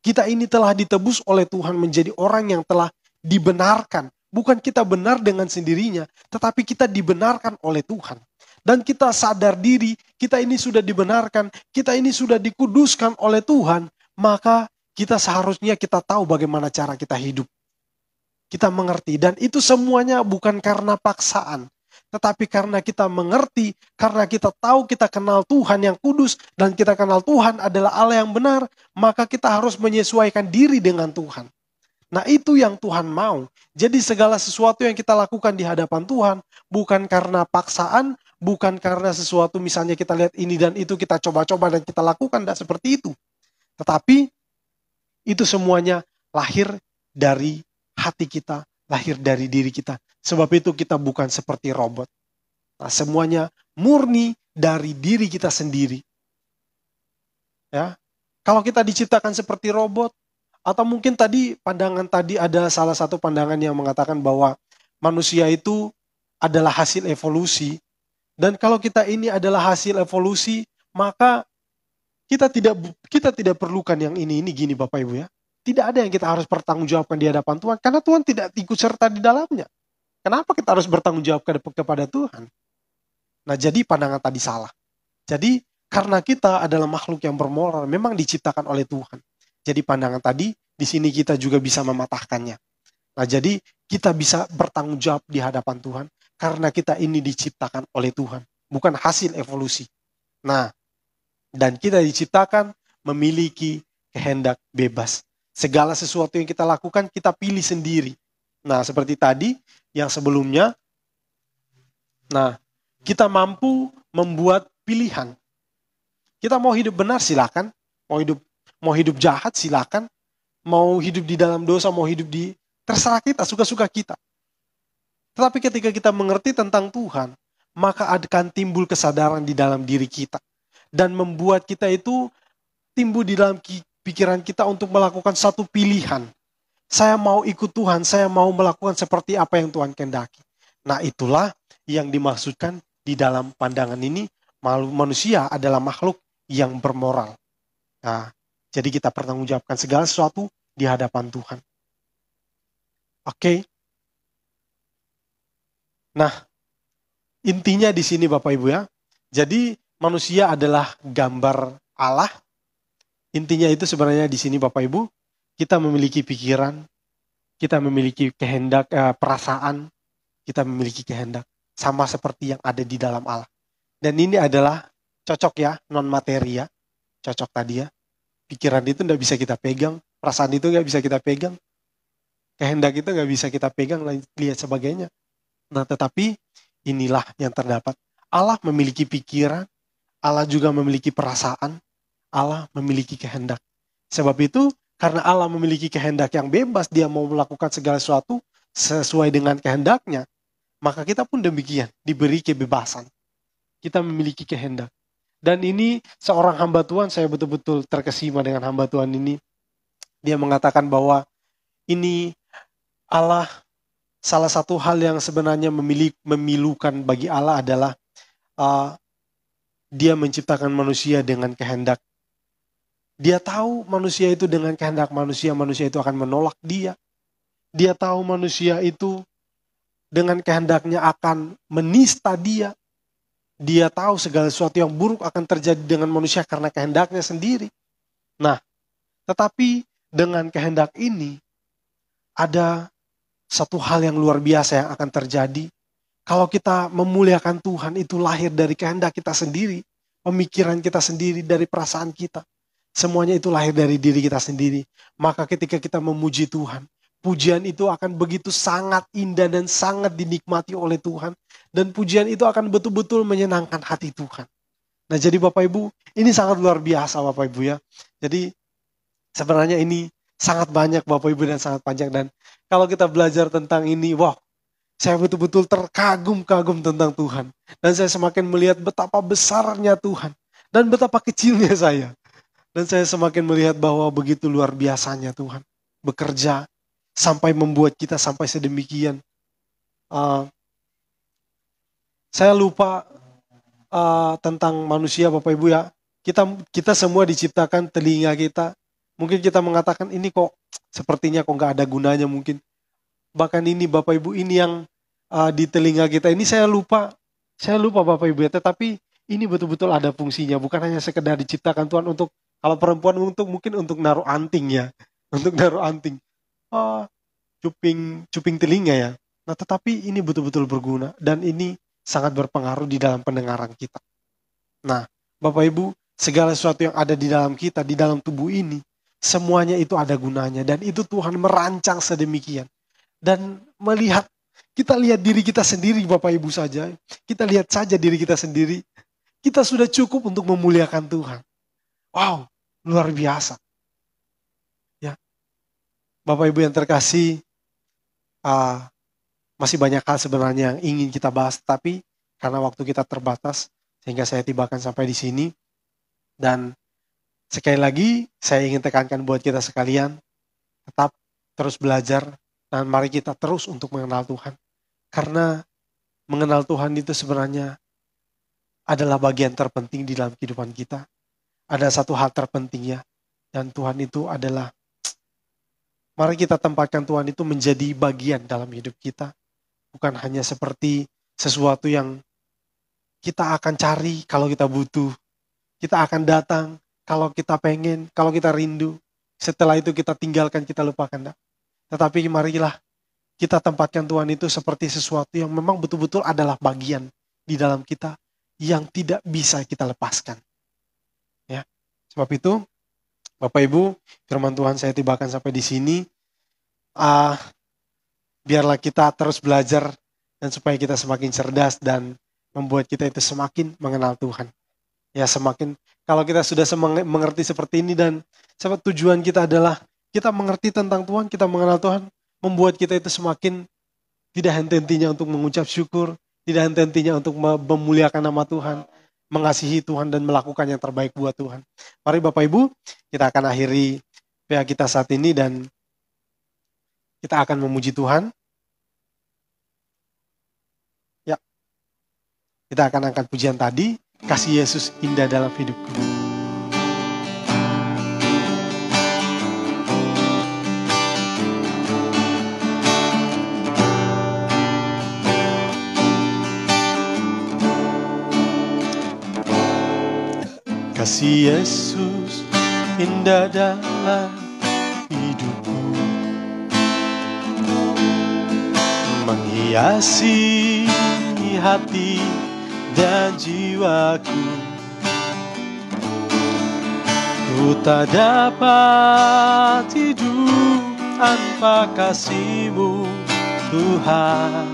Kita ini telah ditebus oleh Tuhan menjadi orang yang telah dibenarkan. Bukan kita benar dengan sendirinya, tetapi kita dibenarkan oleh Tuhan. Dan kita sadar diri, kita ini sudah dibenarkan, kita ini sudah dikuduskan oleh Tuhan, maka kita seharusnya kita tahu bagaimana cara kita hidup. Kita mengerti, dan itu semuanya bukan karena paksaan, tetapi karena kita mengerti, karena kita tahu kita kenal Tuhan yang kudus, dan kita kenal Tuhan adalah Allah yang benar, maka kita harus menyesuaikan diri dengan Tuhan. Nah itu yang Tuhan mau. Jadi segala sesuatu yang kita lakukan di hadapan Tuhan, bukan karena paksaan, bukan karena sesuatu misalnya kita lihat ini dan itu kita coba-coba dan kita lakukan, tidak seperti itu. Tetapi itu semuanya lahir dari hati kita, lahir dari diri kita. Sebab itu kita bukan seperti robot. Nah, semuanya murni dari diri kita sendiri. Ya, kalau kita diciptakan seperti robot, atau mungkin pandangan tadi ada salah satu pandangan yang mengatakan bahwa manusia itu adalah hasil evolusi. Dan kalau kita ini adalah hasil evolusi, maka kita tidak perlukan yang ini gini Bapak Ibu ya. Tidak ada yang kita harus pertanggungjawabkan di hadapan Tuhan, karena Tuhan tidak ikut serta di dalamnya. Kenapa kita harus bertanggung jawab kepada Tuhan? Nah, jadi pandangan tadi salah. Jadi karena kita adalah makhluk yang bermoral, memang diciptakan oleh Tuhan. Jadi pandangan tadi, di sini kita juga bisa mematahkannya. Nah, jadi kita bisa bertanggung jawab di hadapan Tuhan, karena kita ini diciptakan oleh Tuhan, bukan hasil evolusi. Nah, dan kita diciptakan memiliki kehendak bebas. Segala sesuatu yang kita lakukan, kita pilih sendiri. Nah, seperti tadi, yang sebelumnya, nah, kita mampu membuat pilihan. Kita mau hidup benar, silakan. Mau hidup jahat, silakan. Mau hidup di dalam dosa, mau hidup di... Terserah kita, suka-suka kita. Tetapi ketika kita mengerti tentang Tuhan, maka akan timbul kesadaran di dalam diri kita. Dan membuat kita itu timbul di dalam pikiran kita untuk melakukan satu pilihan. Saya mau ikut Tuhan, saya mau melakukan seperti apa yang Tuhan kehendaki. Nah, itulah yang dimaksudkan di dalam pandangan ini, manusia adalah makhluk yang bermoral. Nah, jadi kita pertanggungjawabkan segala sesuatu di hadapan Tuhan. Oke. Nah, intinya di sini Bapak Ibu ya. Jadi manusia adalah gambar Allah. Intinya itu sebenarnya di sini Bapak Ibu, kita memiliki pikiran, kita memiliki kehendak, perasaan, kita memiliki kehendak. Sama seperti yang ada di dalam Allah. Dan ini adalah cocok ya, non materi ya. Cocok tadi ya. Pikiran itu tidak bisa kita pegang, perasaan itu nggak bisa kita pegang, kehendak itu nggak bisa kita pegang, lihat sebagainya. Nah, tetapi inilah yang terdapat. Allah memiliki pikiran, Allah juga memiliki perasaan, Allah memiliki kehendak. Sebab itu, karena Allah memiliki kehendak yang bebas, dia mau melakukan segala sesuatu sesuai dengan kehendaknya, maka kita pun demikian, diberi kebebasan. Kita memiliki kehendak. Dan ini seorang hamba Tuhan, saya betul-betul terkesima dengan hamba Tuhan ini. Dia mengatakan bahwa ini Allah, salah satu hal yang sebenarnya memilukan bagi Allah adalah dia menciptakan manusia dengan kehendak. Dia tahu manusia itu dengan kehendak manusia itu akan menolak dia. Dia tahu manusia itu dengan kehendaknya akan menista dia. Dia tahu segala sesuatu yang buruk akan terjadi dengan manusia karena kehendaknya sendiri. Nah, tetapi dengan kehendak ini, ada satu hal yang luar biasa yang akan terjadi. Kalau kita memuliakan Tuhan, itu lahir dari kehendak kita sendiri. Pemikiran kita sendiri, dari perasaan kita. Semuanya itu lahir dari diri kita sendiri. Maka ketika kita memuji Tuhan, pujian itu akan begitu sangat indah dan sangat dinikmati oleh Tuhan. Dan pujian itu akan betul-betul menyenangkan hati Tuhan. Nah, jadi Bapak Ibu, ini sangat luar biasa Bapak Ibu ya. Jadi sebenarnya ini sangat banyak Bapak Ibu dan sangat panjang. Dan kalau kita belajar tentang ini, wow, saya betul-betul terkagum-kagum tentang Tuhan. Dan saya semakin melihat betapa besarnya Tuhan. Dan betapa kecilnya saya. Dan saya semakin melihat bahwa begitu luar biasanya Tuhan bekerja sampai membuat kita sampai sedemikian. Saya lupa tentang manusia Bapak Ibu ya. Kita semua diciptakan telinga kita. Mungkin kita mengatakan ini kok sepertinya kok nggak ada gunanya mungkin. Bahkan ini Bapak Ibu ini yang di telinga kita ini saya lupa Bapak Ibu ya. Tetapi ini betul-betul ada fungsinya. Bukan hanya sekedar diciptakan Tuhan untuk, kalau perempuan mungkin untuk naruh anting ya. Untuk naruh anting. Cuping telinga ya. Nah, tetapi ini betul-betul berguna. Dan ini sangat berpengaruh di dalam pendengaran kita. Nah, Bapak Ibu, segala sesuatu yang ada di dalam kita, di dalam tubuh ini, semuanya itu ada gunanya. Dan itu Tuhan merancang sedemikian. Dan kita lihat diri kita sendiri Bapak Ibu saja. Kita lihat saja diri kita sendiri. Kita sudah cukup untuk memuliakan Tuhan. Wow, luar biasa. Ya, Bapak Ibu yang terkasih, masih banyak hal sebenarnya yang ingin kita bahas, tapi karena waktu kita terbatas, sehingga saya tibakan sampai di sini. Dan sekali lagi, saya ingin tekankan buat kita sekalian, tetap terus belajar, dan mari kita terus untuk mengenal Tuhan. Karena mengenal Tuhan itu sebenarnya adalah bagian terpenting di dalam kehidupan kita. Ada satu hal terpenting ya, dan Tuhan itu adalah, mari kita tempatkan Tuhan itu menjadi bagian dalam hidup kita. Bukan hanya seperti sesuatu yang kita akan cari kalau kita butuh. Kita akan datang kalau kita pengen, kalau kita rindu. Setelah itu kita tinggalkan, kita lupakan. Tetapi marilah kita tempatkan Tuhan itu seperti sesuatu yang memang betul-betul adalah bagian di dalam kita yang tidak bisa kita lepaskan. Ya, sebab itu, Bapak Ibu, firman Tuhan saya tibakan sampai di sini. Biarlah kita terus belajar dan supaya kita semakin cerdas dan membuat kita itu semakin mengenal Tuhan. Ya, semakin kalau kita sudah mengerti seperti ini dan sebab tujuan kita adalah kita mengerti tentang Tuhan, kita mengenal Tuhan, membuat kita itu semakin tidak henti-hentinya untuk mengucap syukur, tidak henti-hentinya untuk memuliakan nama Tuhan, mengasihi Tuhan dan melakukan yang terbaik buat Tuhan. Mari Bapak Ibu, kita akan akhiri PA kita saat ini dan kita akan memuji Tuhan. Ya, kita akan angkat pujian tadi, kasih Yesus indah dalam hidupku. Kasih Yesus indah dalam hidupku, menghiasi hati dan jiwaku. Ku tak dapat hidup tanpa kasih-Mu, Tuhan.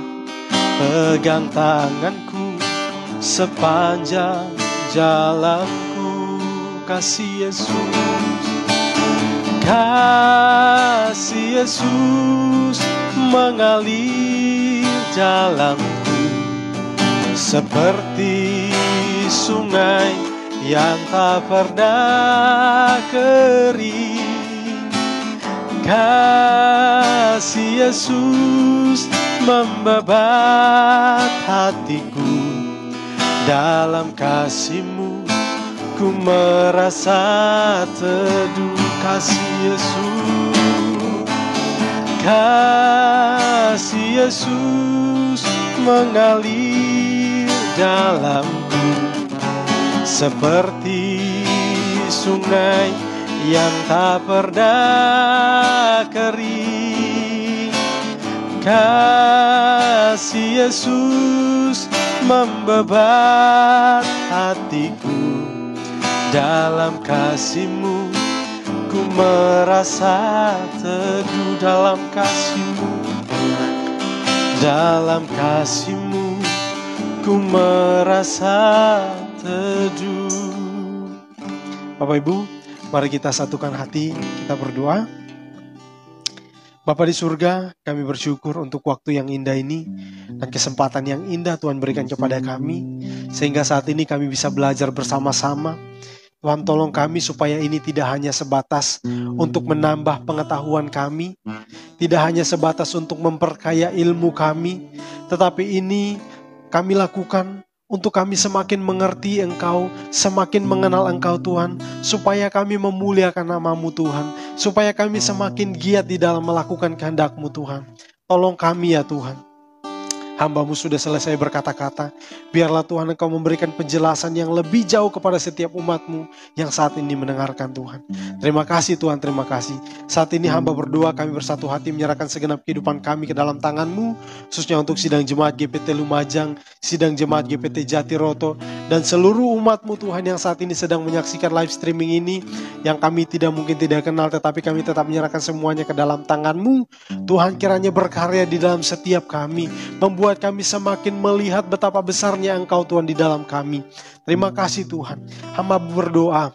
Pegang tanganku sepanjang jalanku. Kasih Yesus, kasih Yesus mengalir dalamku seperti sungai yang tak pernah kering. Kasih Yesus membebat hatiku, dalam kasih-Mu ku merasa teduh. Kasih Yesus, kasih Yesus mengalir dalamku seperti sungai yang tak pernah kering. Kasih Yesus membebat hatiku, dalam kasih-Mu ku merasa teduh. Dalam kasih-Mu, dalam kasih-Mu ku merasa teduh. Bapak Ibu, mari kita satukan hati, kita berdoa. Bapa di surga, kami bersyukur untuk waktu yang indah ini dan kesempatan yang indah Tuhan berikan kepada kami, sehingga saat ini kami bisa belajar bersama-sama. Tuhan, tolong kami supaya ini tidak hanya sebatas untuk menambah pengetahuan kami, tidak hanya sebatas untuk memperkaya ilmu kami, tetapi ini kami lakukan untuk kami semakin mengerti Engkau, semakin mengenal Engkau Tuhan, supaya kami memuliakan nama-Mu Tuhan, supaya kami semakin giat di dalam melakukan kehendak-Mu Tuhan. Tolong kami ya Tuhan. Hamba-Mu sudah selesai berkata-kata, biarlah Tuhan Engkau memberikan penjelasan yang lebih jauh kepada setiap umat-Mu yang saat ini mendengarkan Tuhan. Terima kasih Tuhan, terima kasih. Saat ini hamba berdoa, kami bersatu hati menyerahkan segenap kehidupan kami ke dalam tangan-Mu, khususnya untuk sidang jemaat GPT Lumajang, sidang jemaat GPT Jatiroto, dan seluruh umat-Mu Tuhan yang saat ini sedang menyaksikan live streaming ini, yang kami mungkin tidak kenal, tetapi kami tetap menyerahkan semuanya ke dalam tangan-Mu. Tuhan, kiranya berkarya di dalam setiap kami, membuat kami semakin melihat betapa besarnya Engkau Tuhan di dalam kami. Terima kasih Tuhan. Hamba berdoa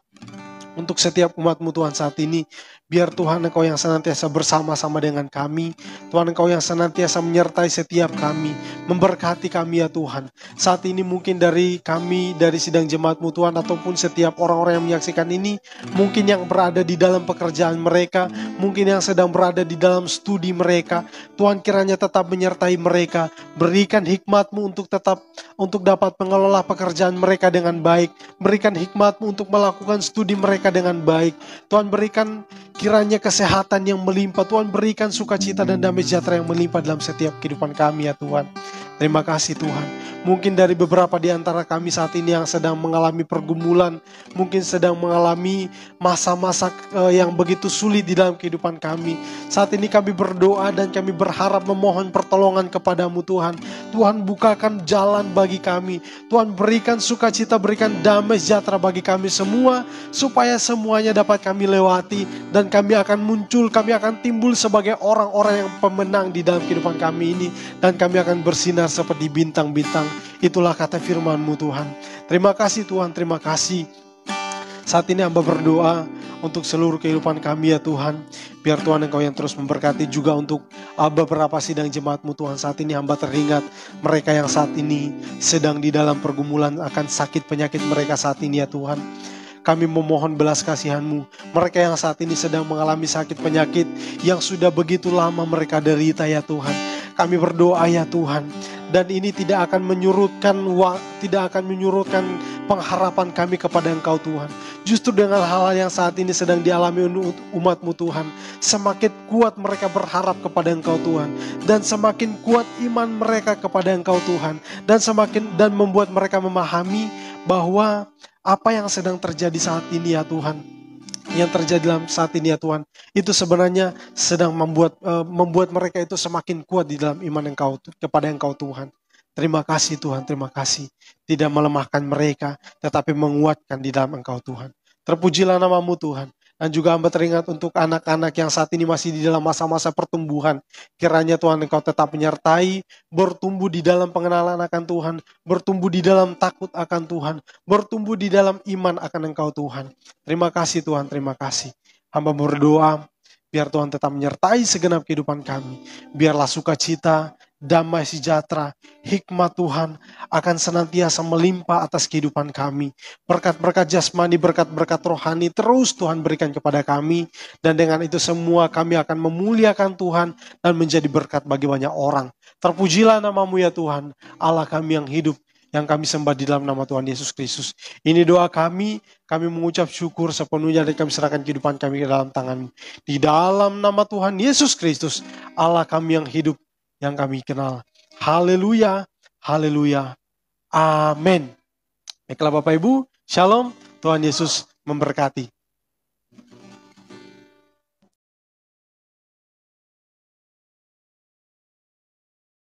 untuk setiap umat-Mu Tuhan saat ini, Biar Tuhan Engkau yang senantiasa bersama-sama dengan kami. Tuhan Engkau yang senantiasa menyertai setiap kami, memberkati kami ya Tuhan. Saat ini mungkin dari kami, dari sidang jemaat-Mu Tuhan, ataupun setiap orang-orang yang menyaksikan ini, mungkin yang berada di dalam pekerjaan mereka, mungkin yang sedang berada di dalam studi mereka. Tuhan kiranya tetap menyertai mereka, berikan hikmat-Mu untuk dapat mengelola pekerjaan mereka dengan baik, berikan hikmat-Mu untuk melakukan studi mereka dengan baik. Tuhan berikan kiranya kesehatan yang melimpah, Tuhan berikan sukacita dan damai sejahtera yang melimpah dalam setiap kehidupan kami ya Tuhan. Terima kasih Tuhan. Mungkin dari beberapa di antara kami saat ini yang sedang mengalami pergumulan, mungkin sedang mengalami masa-masa yang begitu sulit di dalam kehidupan kami. Saat ini kami berdoa dan kami berharap memohon pertolongan kepadamu Tuhan. Tuhan bukakan jalan bagi kami. Tuhan berikan sukacita, berikan damai sejahtera bagi kami semua, supaya semuanya dapat kami lewati dan kami akan muncul, kami akan timbul sebagai orang-orang yang pemenang di dalam kehidupan kami ini, dan kami akan bersinar seperti bintang-bintang. Itulah kata firman-Mu Tuhan. Terima kasih Tuhan, terima kasih. Saat ini hamba berdoa untuk seluruh kehidupan kami ya Tuhan. Biar Tuhan Engkau yang terus memberkati juga untuk beberapa sidang jemaat-Mu Tuhan. Saat ini hamba teringat mereka yang saat ini sedang di dalam pergumulan akan sakit penyakit mereka saat ini ya Tuhan. Kami memohon belas kasihan-Mu. Mereka yang saat ini sedang mengalami sakit penyakit yang sudah begitu lama mereka derita ya Tuhan. Kami berdoa ya Tuhan. Dan ini tidak akan menyurutkan pengharapan kami kepada Engkau Tuhan. Justru dengan hal-hal yang saat ini sedang dialami umat-Mu Tuhan, semakin kuat mereka berharap kepada Engkau Tuhan, dan semakin kuat iman mereka kepada Engkau Tuhan, dan membuat mereka memahami bahwa apa yang sedang terjadi saat ini ya Tuhan, yang terjadi dalam saat ini ya Tuhan, itu sebenarnya sedang membuat mereka itu semakin kuat di dalam iman Engkau kepada Engkau Tuhan. Terima kasih Tuhan, terima kasih. Tidak melemahkan mereka, tetapi menguatkan di dalam Engkau Tuhan. Terpujilah nama-Mu Tuhan. Dan juga hamba teringat untuk anak-anak yang saat ini masih di dalam masa-masa pertumbuhan. Kiranya Tuhan Engkau tetap menyertai, bertumbuh di dalam pengenalan akan Tuhan, bertumbuh di dalam takut akan Tuhan, bertumbuh di dalam iman akan Engkau Tuhan. Terima kasih Tuhan, terima kasih. Hamba berdoa, biar Tuhan tetap menyertai segenap kehidupan kami. Biarlah sukacita, damai sejahtera, hikmat Tuhan akan senantiasa melimpah atas kehidupan kami. Berkat-berkat jasmani, berkat-berkat rohani terus Tuhan berikan kepada kami. Dan dengan itu semua kami akan memuliakan Tuhan dan menjadi berkat bagi banyak orang. Terpujilah nama-Mu ya Tuhan, Allah kami yang hidup, yang kami sembah di dalam nama Tuhan Yesus Kristus. Ini doa kami mengucap syukur sepenuhnya dan kami serahkan kehidupan kami ke dalam tangan-Mu. Di dalam nama Tuhan Yesus Kristus, Allah kami yang hidup, yang kami kenal. Haleluya, haleluya, amin. Baiklah Bapak Ibu, shalom, Tuhan Yesus memberkati.